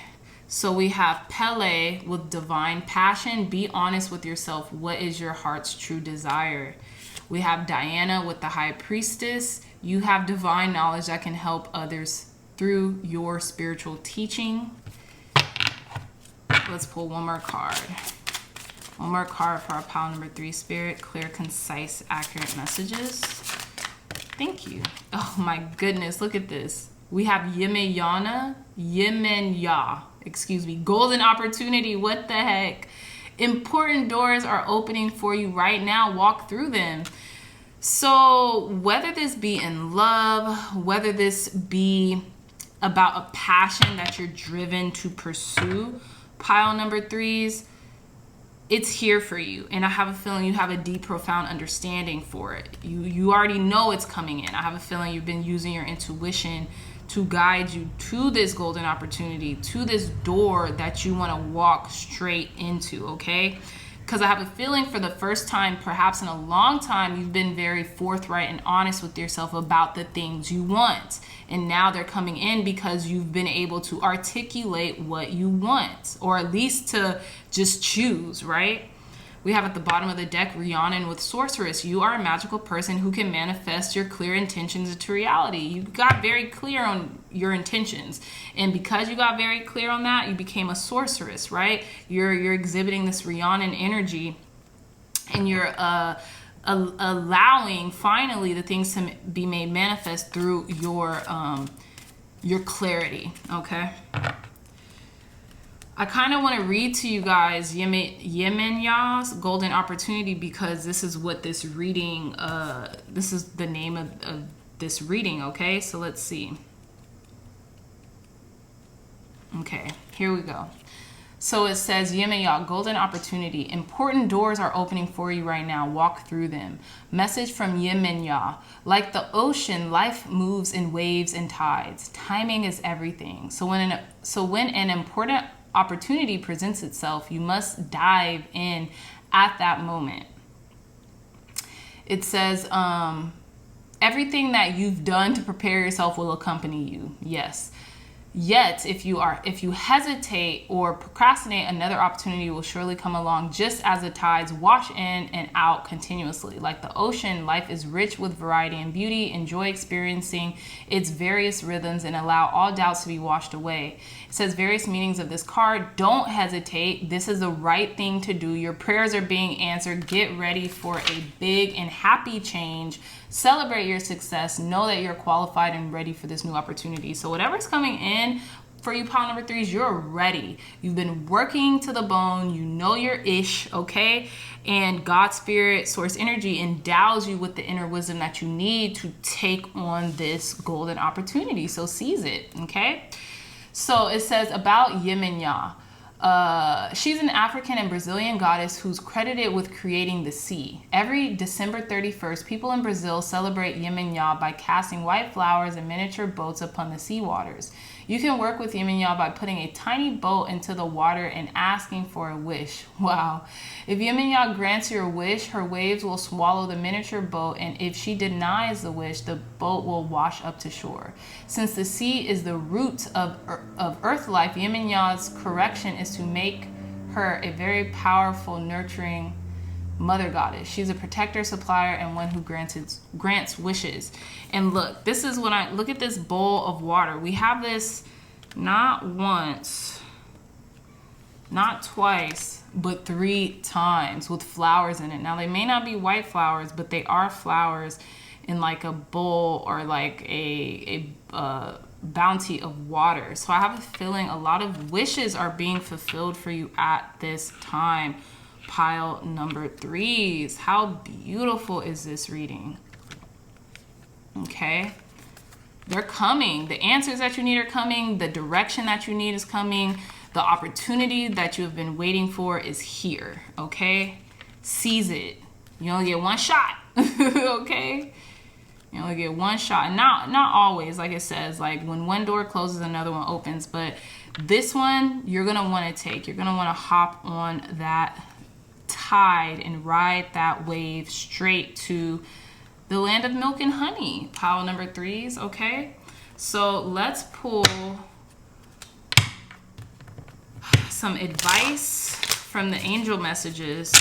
So we have Pele with divine passion. Be honest with yourself. What is your heart's true desire? We have Diana with the high priestess. You have divine knowledge that can help others through your spiritual teaching. Let's pull one more card. One more card for our pile number 3 spirit. Clear, concise, accurate messages. Thank you. Oh my goodness, look at this. We have Yemenya, golden opportunity. What the heck? Important doors are opening for you right now. Walk through them. So whether this be in love, whether this be about a passion that you're driven to pursue, pile number 3s, it's here for you. And I have a feeling you have a deep, profound understanding for it. You already know it's coming in. I have a feeling you've been using your intuition to guide you to this golden opportunity, to this door that you want to walk straight into, okay? Because I have a feeling for the first time, perhaps in a long time, you've been very forthright and honest with yourself about the things you want. And now they're coming in because you've been able to articulate what you want, or at least to just choose, right? We have at the bottom of the deck, Rhiannon with Sorceress. You are a magical person who can manifest your clear intentions into reality. You got very clear on your intentions. And because you got very clear on that, you became a sorceress, right? You're exhibiting this Rhiannon energy, and you're allowing finally the things to be made manifest through your clarity, okay? I kind of want to read to you guys Yemenya's golden opportunity, because this is what this reading, this is the name of this reading, okay? So let's see. Okay, here we go. So it says, Yemenya, golden opportunity. Important doors are opening for you right now. Walk through them. Message from Yemenya. Like the ocean, life moves in waves and tides. Timing is everything. So when an important opportunity presents itself, you must dive in at that moment. It says, everything that you've done to prepare yourself will accompany you. Yes. Yet, if you hesitate or procrastinate, another opportunity will surely come along, just as the tides wash in and out continuously. Like the ocean, life is rich with variety and beauty. Enjoy experiencing its various rhythms and allow all doubts to be washed away. It says various meanings of this card. Don't hesitate. This is the right thing to do. Your prayers are being answered. Get ready for a big and happy change. Celebrate your success. Know that you're qualified and ready for this new opportunity. So whatever's coming in for you, pile number 3s, you're ready. You've been working to the bone. You know your ish, okay? And God, Spirit, Source Energy endows you with the inner wisdom that you need to take on this golden opportunity. So seize it, okay? So it says about Yemenya. She's an African and Brazilian goddess who's credited with creating the sea. Every December 31st, people in Brazil celebrate Yemenya by casting white flowers and miniature boats upon the sea waters. You can work with Yemenya by putting a tiny boat into the water and asking for a wish. Wow. If Yemenya grants your wish, her waves will swallow the miniature boat, and if she denies the wish, the boat will wash up to shore. Since the sea is the root of earth life, Yemenya's correction is to make her a very powerful, nurturing mother goddess. She's a protector, supplier, and one who grants wishes. And look, this is when I look at this bowl of water. We have this not once, not twice, but 3 times with flowers in it. Now, they may not be white flowers, but they are flowers in like a bowl or like a bounty of water. So I have a feeling a lot of wishes are being fulfilled for you at this time. Pile number 3s. How beautiful is this reading? Okay. They're coming. The answers that you need are coming. The direction that you need is coming. The opportunity that you have been waiting for is here. Okay. Seize it. You only get one shot. Okay. You only get one shot. And not always, like it says, like when one door closes, another one opens. But this one, you're going to want to take. You're going to want to hop on that tide and ride that wave straight to the land of milk and honey. Pile number 3s, okay? So let's pull some advice from the angel messages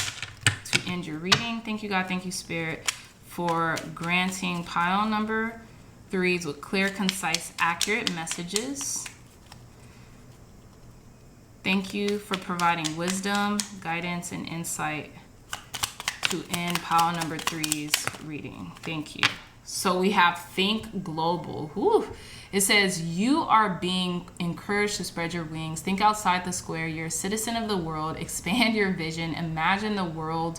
to end your reading. Thank you, God. Thank you, Spirit, for granting pile number 3s with clear, concise, accurate messages. Thank you for providing wisdom, guidance, and insight to end pile number 3's reading. Thank you. So we have Think Global. Whew. It says, you are being encouraged to spread your wings. Think outside the square. You're a citizen of the world. Expand your vision. Imagine the world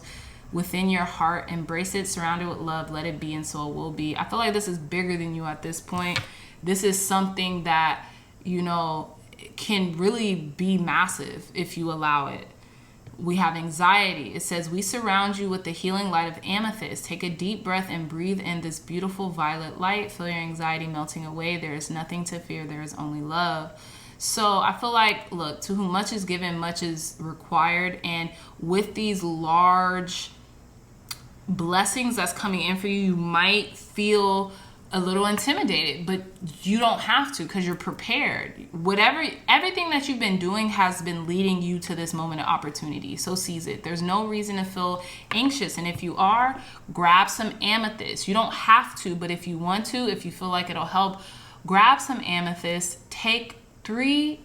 within your heart. Embrace it. Surround it with love. Let it be, and so it will be. I feel like this is bigger than you at this point. This is something that, you know, can really be massive if you allow it. We have anxiety. It says, we surround you with the healing light of amethyst. Take a deep breath and breathe in this beautiful violet light. Feel your anxiety melting away. There is nothing to fear. There is only love. So I feel like, look, to whom much is given, much is required. And with these large blessings that's coming in for you, you might feel a little intimidated, but you don't have to, because you're prepared. Everything that you've been doing has been leading you to this moment of opportunity. So seize it. There's no reason to feel anxious. And if you are, grab some amethyst. You don't have to, but if you want to, if you feel like it'll help, grab some amethyst. Take 3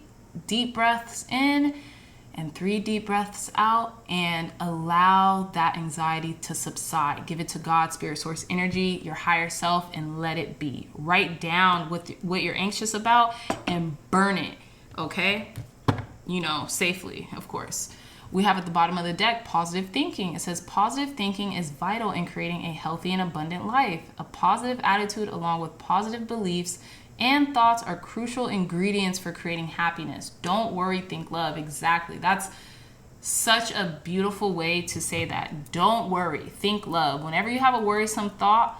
deep breaths in and 3 deep breaths out, and allow that anxiety to subside. Give it to God, Spirit, Source, Energy, your higher self, and let it be. Write down what you're anxious about and burn it, okay? You know, safely, of course. We have at the bottom of the deck, positive thinking. It says, positive thinking is vital in creating a healthy and abundant life. A positive attitude along with positive beliefs and thoughts are crucial ingredients for creating happiness. Don't worry, think love. Exactly. That's such a beautiful way to say that. Don't worry, think love. Whenever you have a worrisome thought,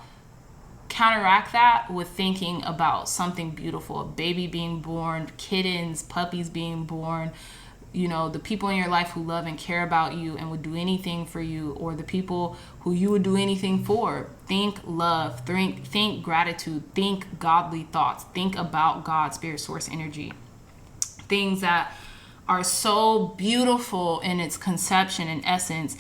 counteract that with thinking about something beautiful. A baby being born, kittens, puppies being born, you know, the people in your life who love and care about you and would do anything for you, or the people who you would do anything for. Think love, think gratitude, think godly thoughts, think about God, Spirit, Source, Energy. Things that are so beautiful in its conception and essence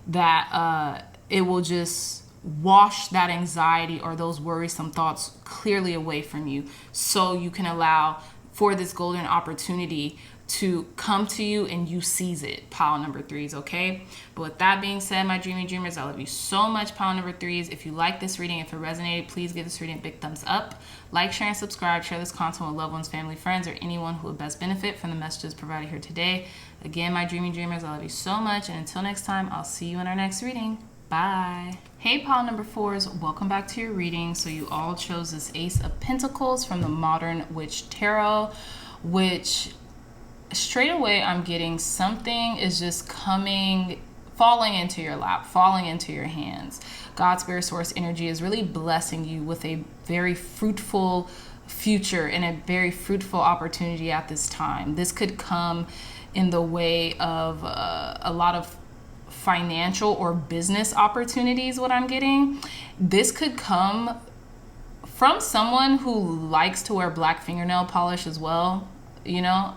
that it will just wash that anxiety or those worrisome thoughts clearly away from you, so you can allow for this golden opportunity to come to you and you seize it. Pile number 3s, okay? But with that being said, my dreamy dreamers, I love you so much, pile number 3s. If you like this reading, if it resonated, please give this reading a big thumbs up. Like, share, and subscribe. Share this content with loved ones, family, friends, or anyone who would best benefit from the messages provided here today. Again, my dreamy dreamers, I love you so much. And until next time, I'll see you in our next reading. Bye. Hey, pile number 4s, welcome back to your reading. So you all chose this Ace of Pentacles from the Modern Witch Tarot, which straight away I'm getting something is just falling into your lap, falling into your hands. God, Spirit, Source, Energy is really blessing you with a very fruitful future and a very fruitful opportunity at this time. This could come in the way of a lot of financial or business opportunities, what I'm getting. This could come from someone who likes to wear black fingernail polish as well, you know,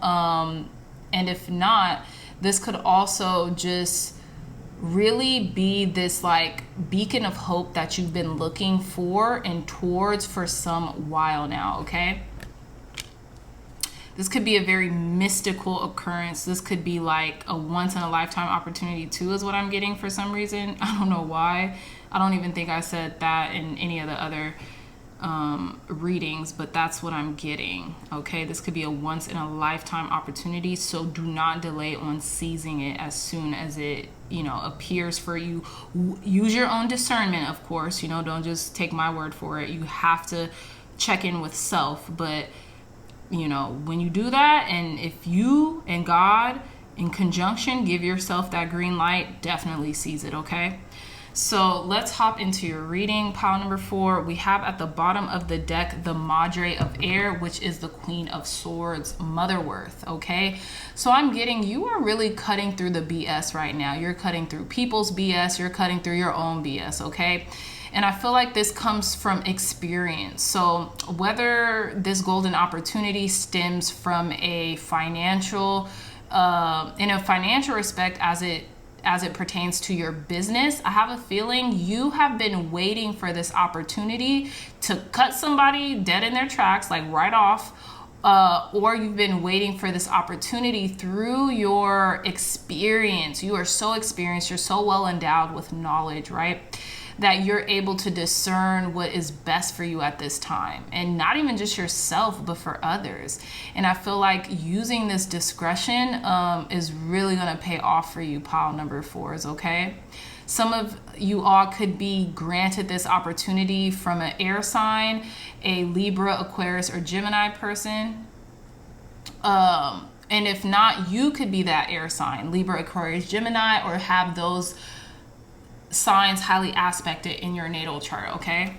and if not, this could also just really be this like beacon of hope that you've been looking for and towards for some while now, okay? This could be a very mystical occurrence. This could be like a once in a lifetime opportunity too, is what I'm getting for some reason. I don't know why. I don't even think I said that in any of the other readings, but that's what I'm getting, okay? This could be a once in a lifetime opportunity, so do not delay on seizing it as soon as it, you know, appears for you. Use your own discernment, of course, you know, don't just take my word for it. You have to check in with self, but you know, when you do that, and if you and God in conjunction give yourself that green light, definitely seize it, okay? So let's hop into your reading. Pile number 4, we have at the bottom of the deck the Madre of Air, which is the Queen of Swords, Mother Worth, okay? So I'm getting, you are really cutting through the BS right now. You're cutting through people's BS. You're cutting through your own BS, okay? And I feel like this comes from experience. So whether this golden opportunity stems from a financial in a financial respect, as it pertains to your business, I have a feeling you have been waiting for this opportunity to cut somebody dead in their tracks, like right off, or you've been waiting for this opportunity through your experience. You are so experienced, you're so well endowed with knowledge, right? That you're able to discern what is best for you at this time, and not even just yourself, but for others. And I feel like using this discretion is really going to pay off for you, pile number 4s, okay? Some of you all could be granted this opportunity from an air sign, a Libra, Aquarius, or Gemini person. And if not, you could be that air sign, Libra, Aquarius, Gemini, or have those signs highly aspected in your natal chart, okay?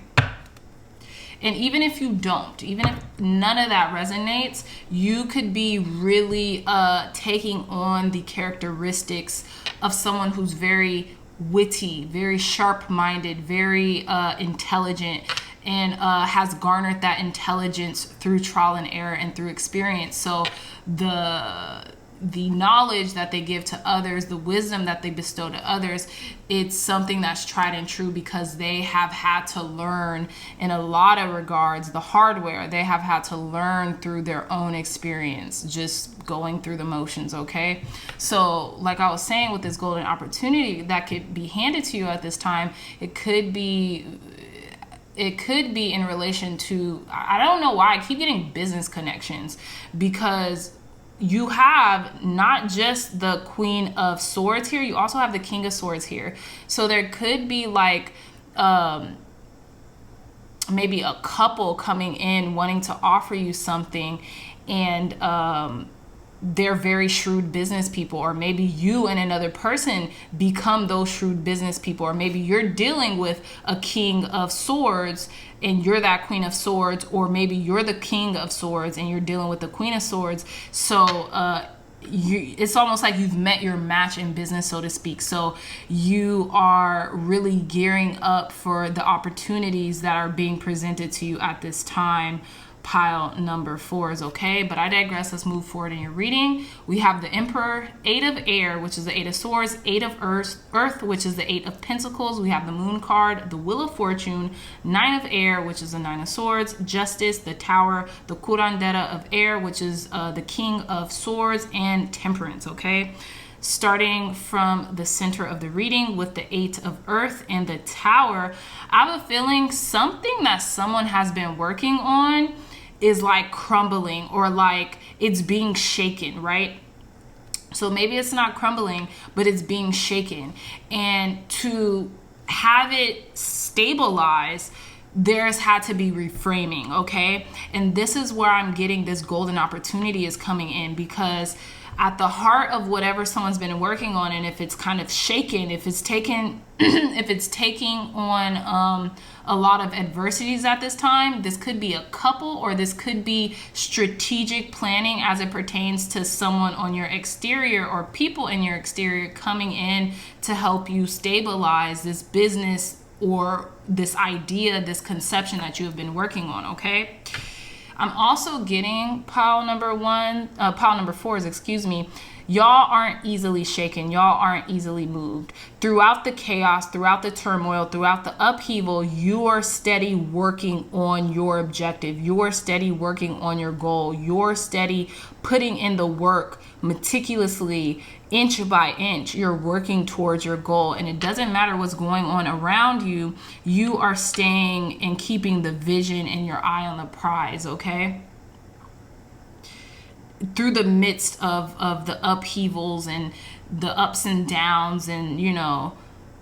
And even if you don't, even if none of that resonates, you could be really taking on the characteristics of someone who's very witty, very sharp-minded, very intelligent, and has garnered that intelligence through trial and error and through experience. So the knowledge that they give to others, the wisdom that they bestow to others, it's something that's tried and true, because they have had to learn in a lot of regards the hardware. They have had to learn through their own experience, just going through the motions, okay? So like I was saying, with this golden opportunity that could be handed to you at this time, it could be in relation to, I don't know why I keep getting business connections, because you have not just the Queen of Swords here, you also have the King of Swords here. So there could be like maybe a couple coming in wanting to offer you something, and they're very shrewd business people, or maybe you and another person become those shrewd business people, or maybe you're dealing with a King of Swords and you're that Queen of Swords, or maybe you're the King of Swords and you're dealing with the Queen of Swords. So it's almost like you've met your match in business, so to speak. So you are really gearing up for the opportunities that are being presented to you at this time, pile number 4s, okay? But I digress. Let's move forward in your reading. We have the Emperor, 8 of Air, which is the 8 of Swords, 8 of Earth, which is the 8 of Pentacles. We have the Moon card, the Wheel of Fortune, 9 of Air, which is the 9 of Swords, Justice, the Tower, the Curandera of Air, which is the King of Swords, and Temperance, okay? Starting from the center of the reading with the 8 of Earth and the Tower, I have a feeling something that someone has been working on is like crumbling, or like it's being shaken, right? So maybe it's not crumbling, but it's being shaken. And to have it stabilize, there's had to be reframing, okay? And this is where I'm getting this golden opportunity is coming in, because at the heart of whatever someone's been working on, and if it's kind of shaken, if it's taking if it's taking on a lot of adversities at this time, this could be a couple, or this could be strategic planning as it pertains to someone on your exterior, or people in your exterior coming in to help you stabilize this business or this idea, this conception that you have been working on, okay? I'm also getting pile number 4s, excuse me. Y'all aren't easily shaken. Y'all aren't easily moved. Throughout the chaos, throughout the turmoil, throughout the upheaval, you are steady working on your objective. You're steady working on your goal. You're steady putting in the work meticulously, inch by inch. You're working towards your goal, and it doesn't matter what's going on around you. You are staying and keeping the vision and your eye on the prize, okay? Through the midst of the upheavals and the ups and downs and, you know,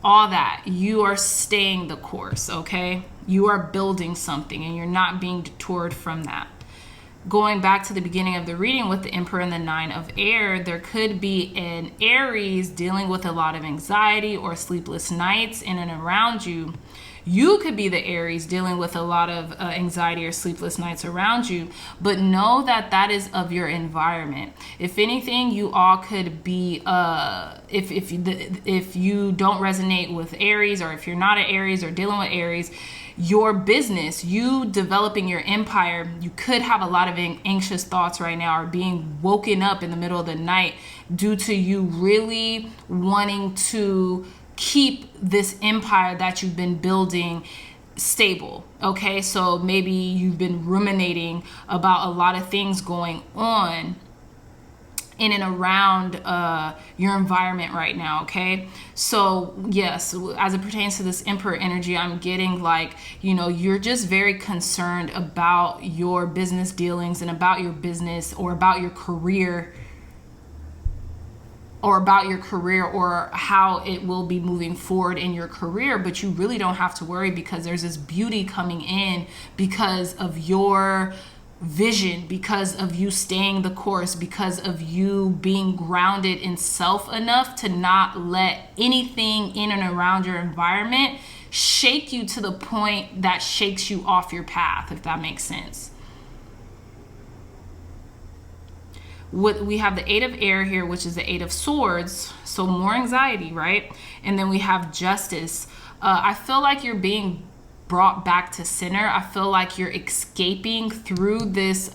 all that, you are staying the course, okay? You are building something, and you're not being detoured from that. Going back to the beginning of the reading with the Emperor and the 9 of Air, there could be an Aries dealing with a lot of anxiety or sleepless nights in and around you. You could be the Aries dealing with a lot of anxiety or sleepless nights around you, but know that that is of your environment. If anything, you all could be, if you don't resonate with Aries, or if you're not an Aries or dealing with Aries, your business, you developing your empire, you could have a lot of anxious thoughts right now, or being woken up in the middle of the night due to you really wanting to keep this empire that you've been building stable. Okay, so maybe you've been ruminating about a lot of things going on in and around your environment right now. Okay, so yes, as it pertains to this emperor energy, I'm getting like, you know, you're just very concerned about your business dealings and about your business, or about your career, or how it will be moving forward in your career. But you really don't have to worry, because there's this beauty coming in because of your vision, because of you staying the course, because of you being grounded in self enough to not let anything in and around your environment shake you to the point that shakes you off your path, if that makes sense. We have the 8 of air here, which is the 8 of swords, so more anxiety, right? And then we have justice. I feel like you're being brought back to center. I feel like you're escaping through this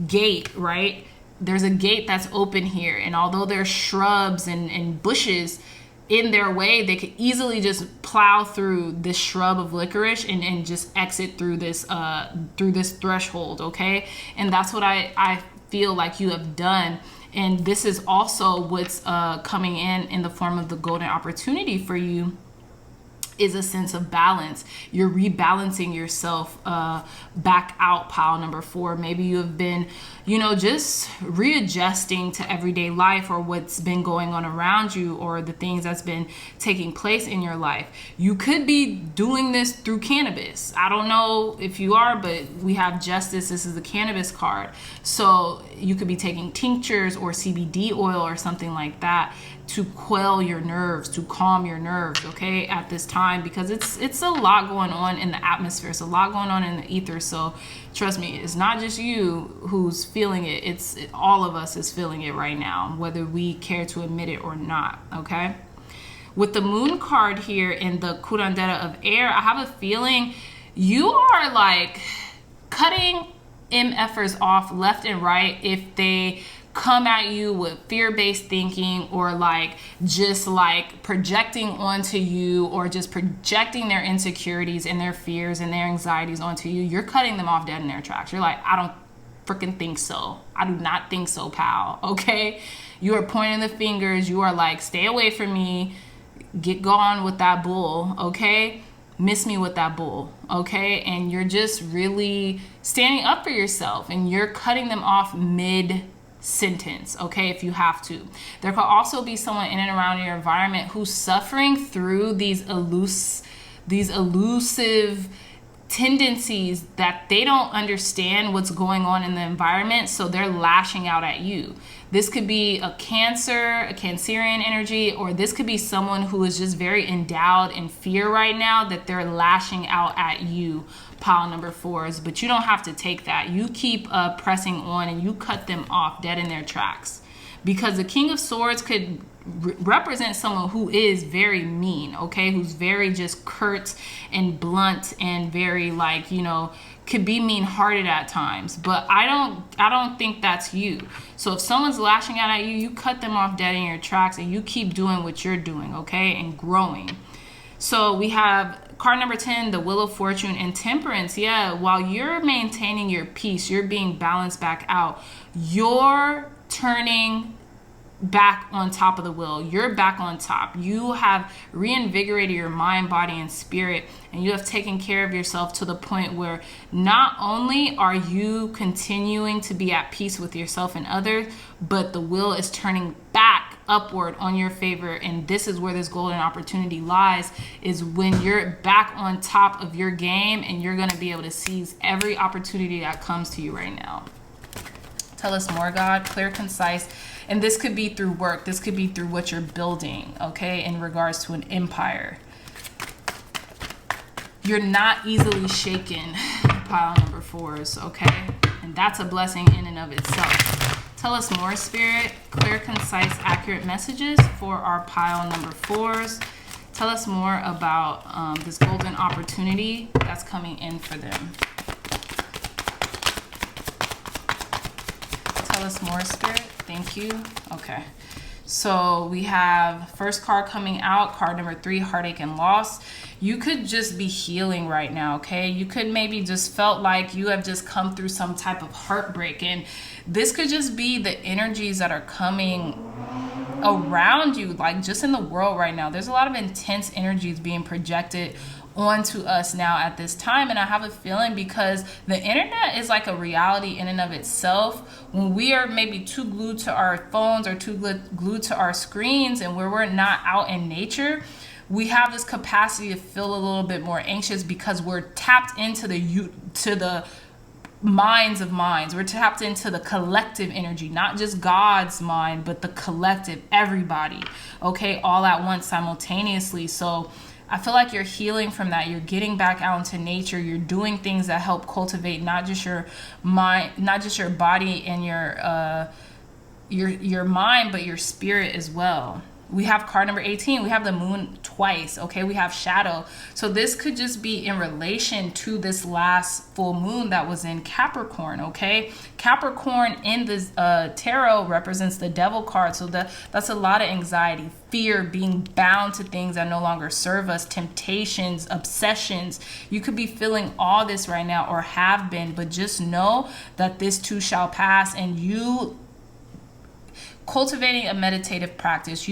gate, right? There's a gate that's open here, and although there's shrubs and bushes in their way, they could easily just plow through this shrub of licorice and just exit through this threshold. Okay, and that's what I feel like you have done. And this is also what's coming in the form of the golden opportunity for you, is a sense of balance. You're rebalancing yourself back out, pile number 4. Maybe you have been, you know, just readjusting to everyday life, or what's been going on around you, or the things that's been taking place in your life. You could be doing this through cannabis. I don't know if you are, but we have justice. This is the cannabis card. So you could be taking tinctures or CBD oil or something like that to quell your nerves, to calm your nerves, okay, at this time, because it's a lot going on in the atmosphere. It's a lot going on in the ether. So trust me, it's not just you who's feeling it. All of us is feeling it right now, whether we care to admit it or not, okay? With the moon card here in the curandera of air, I have a feeling you are like cutting MFers off left and right if they come at you with fear-based thinking, or like just like projecting onto you, or just projecting their insecurities and their fears and their anxieties onto you. You're cutting them off dead in their tracks. You're like, I don't freaking think so. I do not think so, pal. Okay, you are pointing the fingers. You are like, stay away from me, get gone with that bull. Okay, miss me with that bull. Okay, and you're just really standing up for yourself, and you're cutting them off mid sentence, okay, if you have to. There could also be someone in and around your environment who's suffering through these elusive tendencies that they don't understand what's going on in the environment, so they're lashing out at you. This could be a Cancerian energy, or this could be someone who is just very endowed in fear right now, that they're lashing out at you, pile number 4s. But you don't have to take that. You keep pressing on, and you cut them off dead in their tracks, because the King of Swords could represent someone who is very mean, okay, who's very just curt and blunt, and very like, you know, could be mean-hearted at times. But I don't think that's you. So if someone's lashing out at you, you cut them off dead in your tracks, and you keep doing what you're doing, okay, and growing. So we have card number 10, the Wheel of Fortune and Temperance. Yeah, while you're maintaining your peace, you're being balanced back out, you're turning back on top of the wheel. You're back on top. You have reinvigorated your mind, body, and spirit, and you have taken care of yourself to the point where not only are you continuing to be at peace with yourself and others, but the wheel is turning back upward on your favor. And this is where this golden opportunity lies, is when you're back on top of your game, and you're going to be able to seize every opportunity that comes to you right now. Tell us more, God. Clear, concise. And this could be through work. This could be through what you're building, okay, in regards to an empire. You're not easily shaken, pile number 4s, okay? And that's a blessing in and of itself. Tell us more, Spirit. Clear, concise, accurate messages for our pile number 4s. Tell us more about this golden opportunity that's coming in for them. Tell us more, Spirit. Thank you. Okay. So we have first card coming out, card number 3, heartache and loss. You could just be healing right now, okay? You could maybe just felt like you have just come through some type of heartbreak. And this could just be the energies that are coming around you, like just in the world right now. There's a lot of intense energies being projected onto us now at this time, and I have a feeling because the internet is like a reality in and of itself. When we are maybe too glued to our phones or too glued to our screens, and where we're not out in nature, we have this capacity to feel a little bit more anxious because we're tapped into the minds of minds. We're tapped into the collective energy, not just God's mind, but the collective, everybody, okay, all at once simultaneously. So I feel like you're healing from that. You're getting back out into nature. You're doing things that help cultivate not just your mind, not just your body and your mind, but your spirit as well. We have card number 18. We have the moon twice. Okay, we have shadow. So this could just be in relation to this last full moon that was in Capricorn. Okay, Capricorn in this tarot represents the devil card. So that's a lot of anxiety, fear, being bound to things that no longer serve us, temptations, obsessions. You could be feeling all this right now or have been, but just know that this too shall pass. And you cultivating a meditative practice,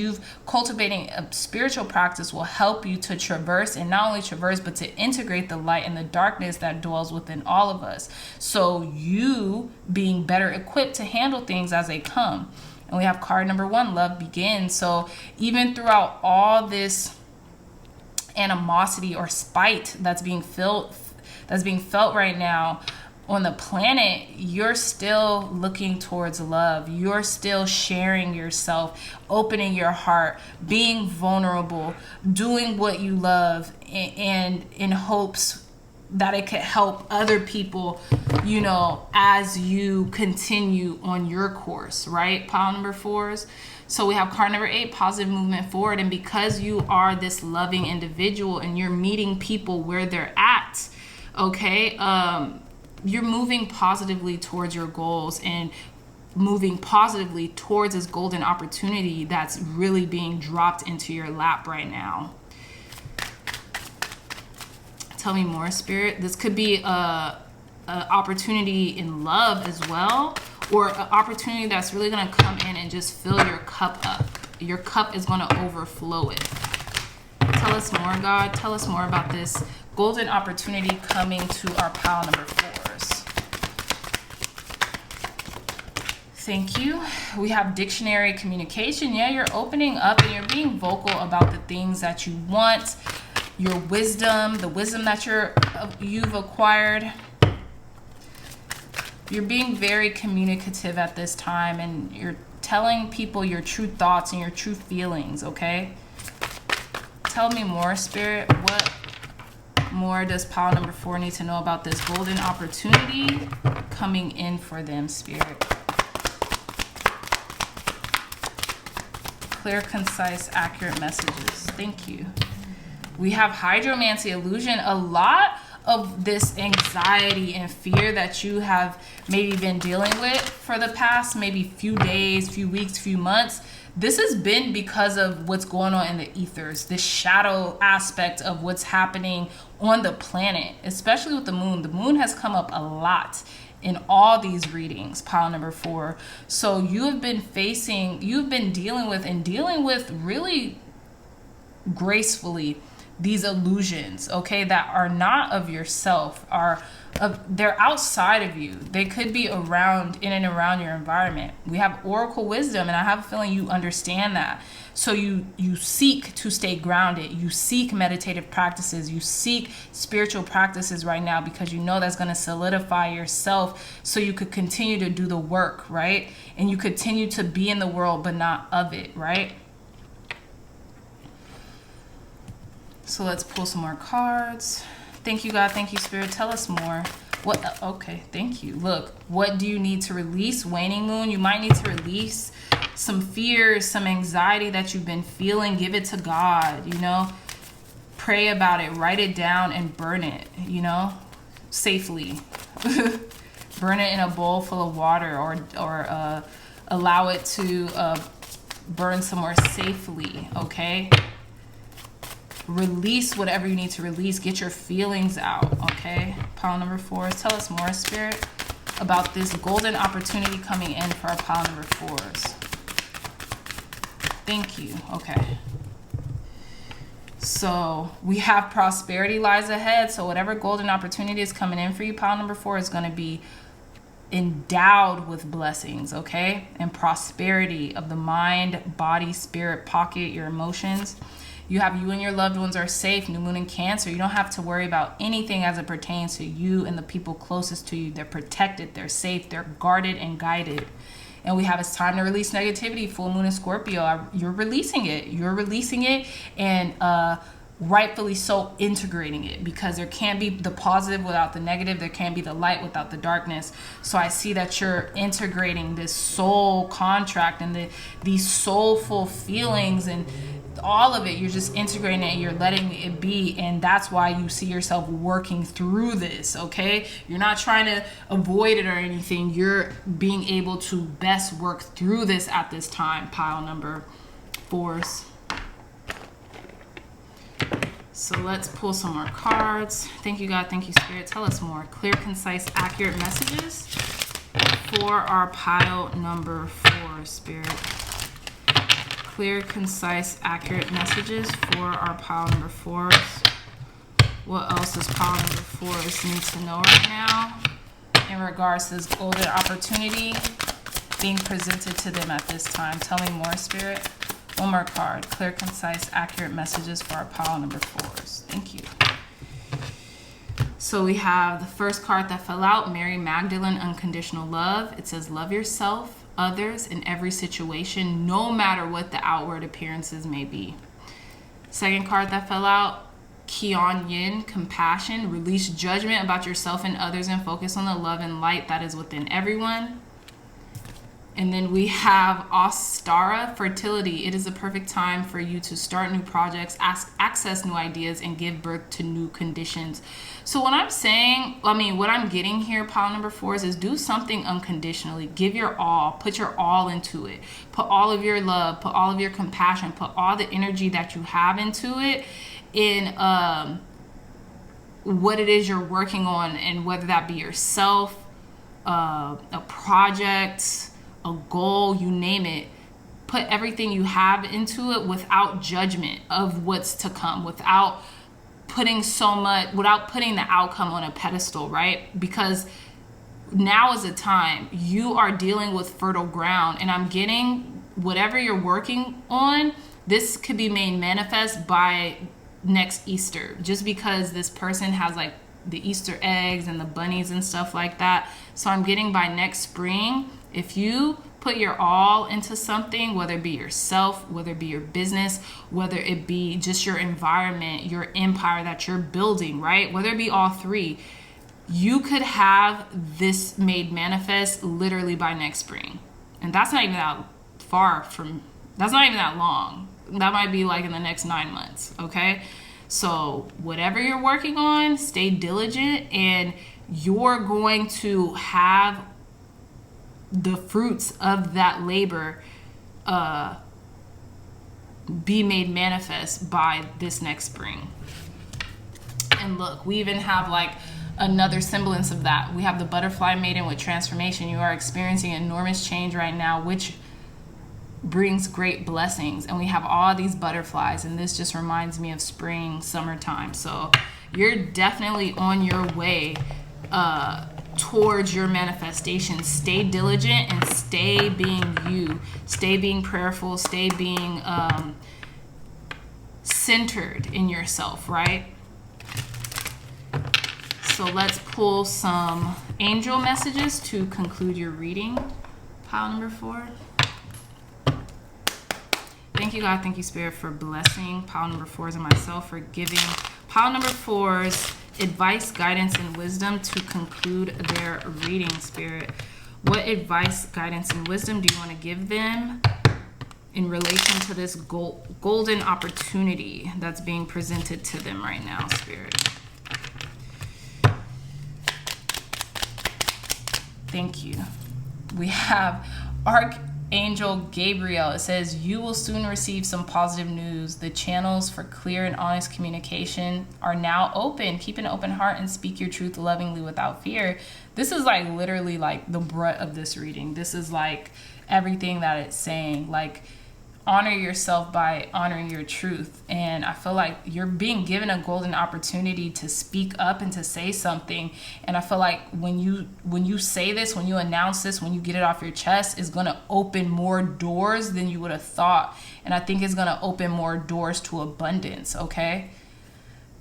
cultivating a spiritual practice will help you to traverse, and not only traverse, but to integrate the light and the darkness that dwells within all of us. So you being better equipped to handle things as they come. And we have card number 1, love begins. So even throughout all this animosity or spite that's being felt right now on the planet, you're still looking towards love. You're still sharing yourself, opening your heart, being vulnerable, doing what you love, and in hopes that it could help other people, you know, as you continue on your course, right? Pile number 4s. So we have card number 8, positive movement forward. And because you are this loving individual and you're meeting people where they're at, okay, you're moving positively towards your goals and moving positively towards this golden opportunity that's really being dropped into your lap right now. Tell me more, Spirit. This could be a opportunity in love as well, or an opportunity that's really going to come in and just fill your cup up. Your cup is going to overflow it. Tell us more, God. Tell us more about this golden opportunity coming to our pile number 4s. Thank you. We have dictionary communication. Yeah, you're opening up and you're being vocal about the things that you want, your wisdom, the wisdom that you've acquired. You're being very communicative at this time, and you're telling people your true thoughts and your true feelings, okay? Tell me more, Spirit. What more does pile number 4 need to know about this golden opportunity coming in for them, Spirit? Clear, concise, accurate messages. Thank you. We have hydromancy, illusion. A lot of this anxiety and fear that you have maybe been dealing with for the past maybe few days, few weeks, few months, this has been because of what's going on in the ethers, this shadow aspect of what's happening on the planet, especially with the moon. The moon has come up a lot in all these readings, pile number 4. So you've been dealing with really gracefully these illusions, okay, that are not of yourself, they're outside of you. They could be around, in and around your environment. We have oracle wisdom, and I have a feeling you understand that. So you seek to stay grounded. You seek meditative practices. You seek spiritual practices right now because you know that's going to solidify yourself so you could continue to do the work, right? And you continue to be in the world but not of it, right? So let's pull some more cards. Thank you, God. Thank you, Spirit. Tell us more. What? Okay, thank you. Look, what do you need to release? Waning moon. You might need to release some fears, some anxiety that you've been feeling. Give it to God, you know. pray about it, write it down, and burn it, you know, safely. Burn it in a bowl full of water, or allow it to burn somewhere safely, okay? Release whatever you need to release. Get your feelings out, okay? Pile number 4. Tell us more, Spirit, about this golden opportunity coming in for our pile number 4s. Thank you. Okay. So we have prosperity lies ahead. So whatever golden opportunity is coming in for you, pile number 4, is going to be endowed with blessings, okay? And prosperity of the mind, body, spirit, pocket, your emotions. You and your loved ones are safe. New moon in Cancer. You don't have to worry about anything as it pertains to you and the people closest to you. They're protected, they're safe, they're guarded and guided. And we have it's time to release negativity. Full moon in Scorpio. You're releasing it. You're releasing it, and rightfully so, integrating it, because there can't be the positive without the negative. There can't be the light without the darkness. So I see that you're integrating this soul contract and these soulful feelings and all of it. You're just integrating it. You're letting it be, and that's why you see yourself working through this, okay? You're not trying to avoid it or anything. You're being able to best work through this at this time, pile number 4s. So let's pull some more cards. Thank you, God. Thank you, Spirit. Tell us more. Clear, concise, accurate messages for our pile number 4, Spirit. Clear, concise, accurate messages for our pile number 4s. What else does pile number 4s need to know right now in regards to this golden opportunity being presented to them at this time? Tell me more, Spirit. One more card. Clear, concise, accurate messages for our pile number 4s. Thank you. So we have the first card that fell out, Mary Magdalene, Unconditional Love. It says, love yourself, others, in every situation, no matter what the outward appearances may be. Second card that fell out, Kian Yin, Compassion. Release judgment about yourself and others and focus on the love and light that is within everyone. And then we have Ostara, Fertility. It is a perfect time for you to start new projects, access new ideas, and give birth to new conditions. So what I'm saying, what I'm getting here, pile number 4s, is do something unconditionally. Give your all. Put your all into it. Put all of your love. Put all of your compassion. Put all the energy that you have into it in what it is you're working on, and whether that be yourself, a project, a goal, you name it. Put everything you have into it without judgment of what's to come, without putting the outcome on a pedestal, right? Because now is the time. You are dealing with fertile ground, and I'm getting whatever you're working on, this could be made manifest by next Easter, just because this person has like the Easter eggs and the bunnies and stuff like that. So I'm getting by next spring, if you put your all into something, whether it be yourself, whether it be your business, whether it be just your environment, your empire that you're building, right? Whether it be all three, you could have this made manifest literally by next spring. And that's not even that that's not even that long. That might be like in the next 9 months, okay? So whatever you're working on, stay diligent, and you're going to have the fruits of that labor be made manifest by this next spring. And look, we even have like another semblance of that. We have the butterfly maiden with transformation. You are experiencing enormous change right now, which brings great blessings. And we have all these butterflies, and this just reminds me of spring, summertime. So you're definitely on your way towards your manifestation. Stay diligent and stay being you. Stay being prayerful. Stay being centered in yourself, right? So let's pull some angel messages to conclude your reading. Pile number 4. Thank you, God. Thank you, Spirit, for blessing pile number 4s and myself, for giving pile number 4s advice, guidance, and wisdom to conclude their reading, Spirit. What advice, guidance, and wisdom do you want to give them in relation to this golden opportunity that's being presented to them right now, Spirit. Thank you. We have Archangel Gabriel. It says, you will soon receive some positive news. The channels for clear and honest communication are now open. Keep an open heart and speak your truth lovingly without fear. This is like literally like the brunt of this reading. This is like everything that it's saying. Like, honor yourself by honoring your truth. And I feel like you're being given a golden opportunity to speak up and to say something. And I feel like when you say this, when you announce this, when you get it off your chest, it's going to open more doors than you would have thought. And I think it's going to open more doors to abundance, okay?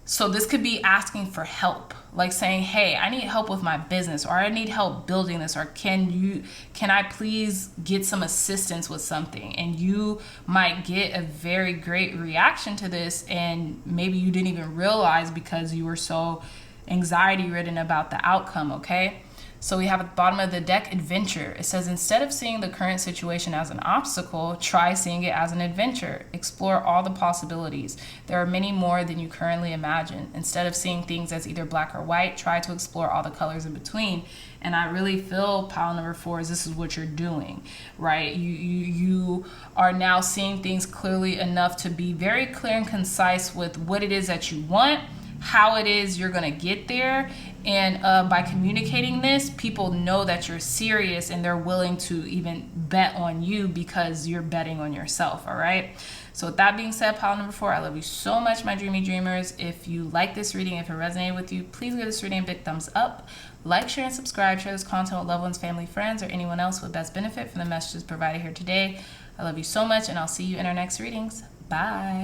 So this could be asking for help, like saying, hey, I need help with my business, or I need help building this, or can I please get some assistance with something? And you might get a very great reaction to this, and maybe you didn't even realize because you were so anxiety ridden about the outcome, okay? So we have at the bottom of the deck, adventure. It says, instead of seeing the current situation as an obstacle, try seeing it as an adventure. Explore all the possibilities. There are many more than you currently imagine. Instead of seeing things as either black or white, try to explore all the colors in between. And I really feel pile number 4 is this is what you're doing, right? You are now seeing things clearly enough to be very clear and concise with what it is that you want, how it is you're going to get there. And by communicating this, people know that you're serious and they're willing to even bet on you because you're betting on yourself, all right? So with that being said, pile number 4, I love you so much, my dreamy dreamers. If you like this reading, if it resonated with you, please give this reading a big thumbs up. Like, share, and subscribe. Share this content with loved ones, family, friends, or anyone else who would best benefit from the messages provided here today. I love you so much, and I'll see you in our next readings. Bye.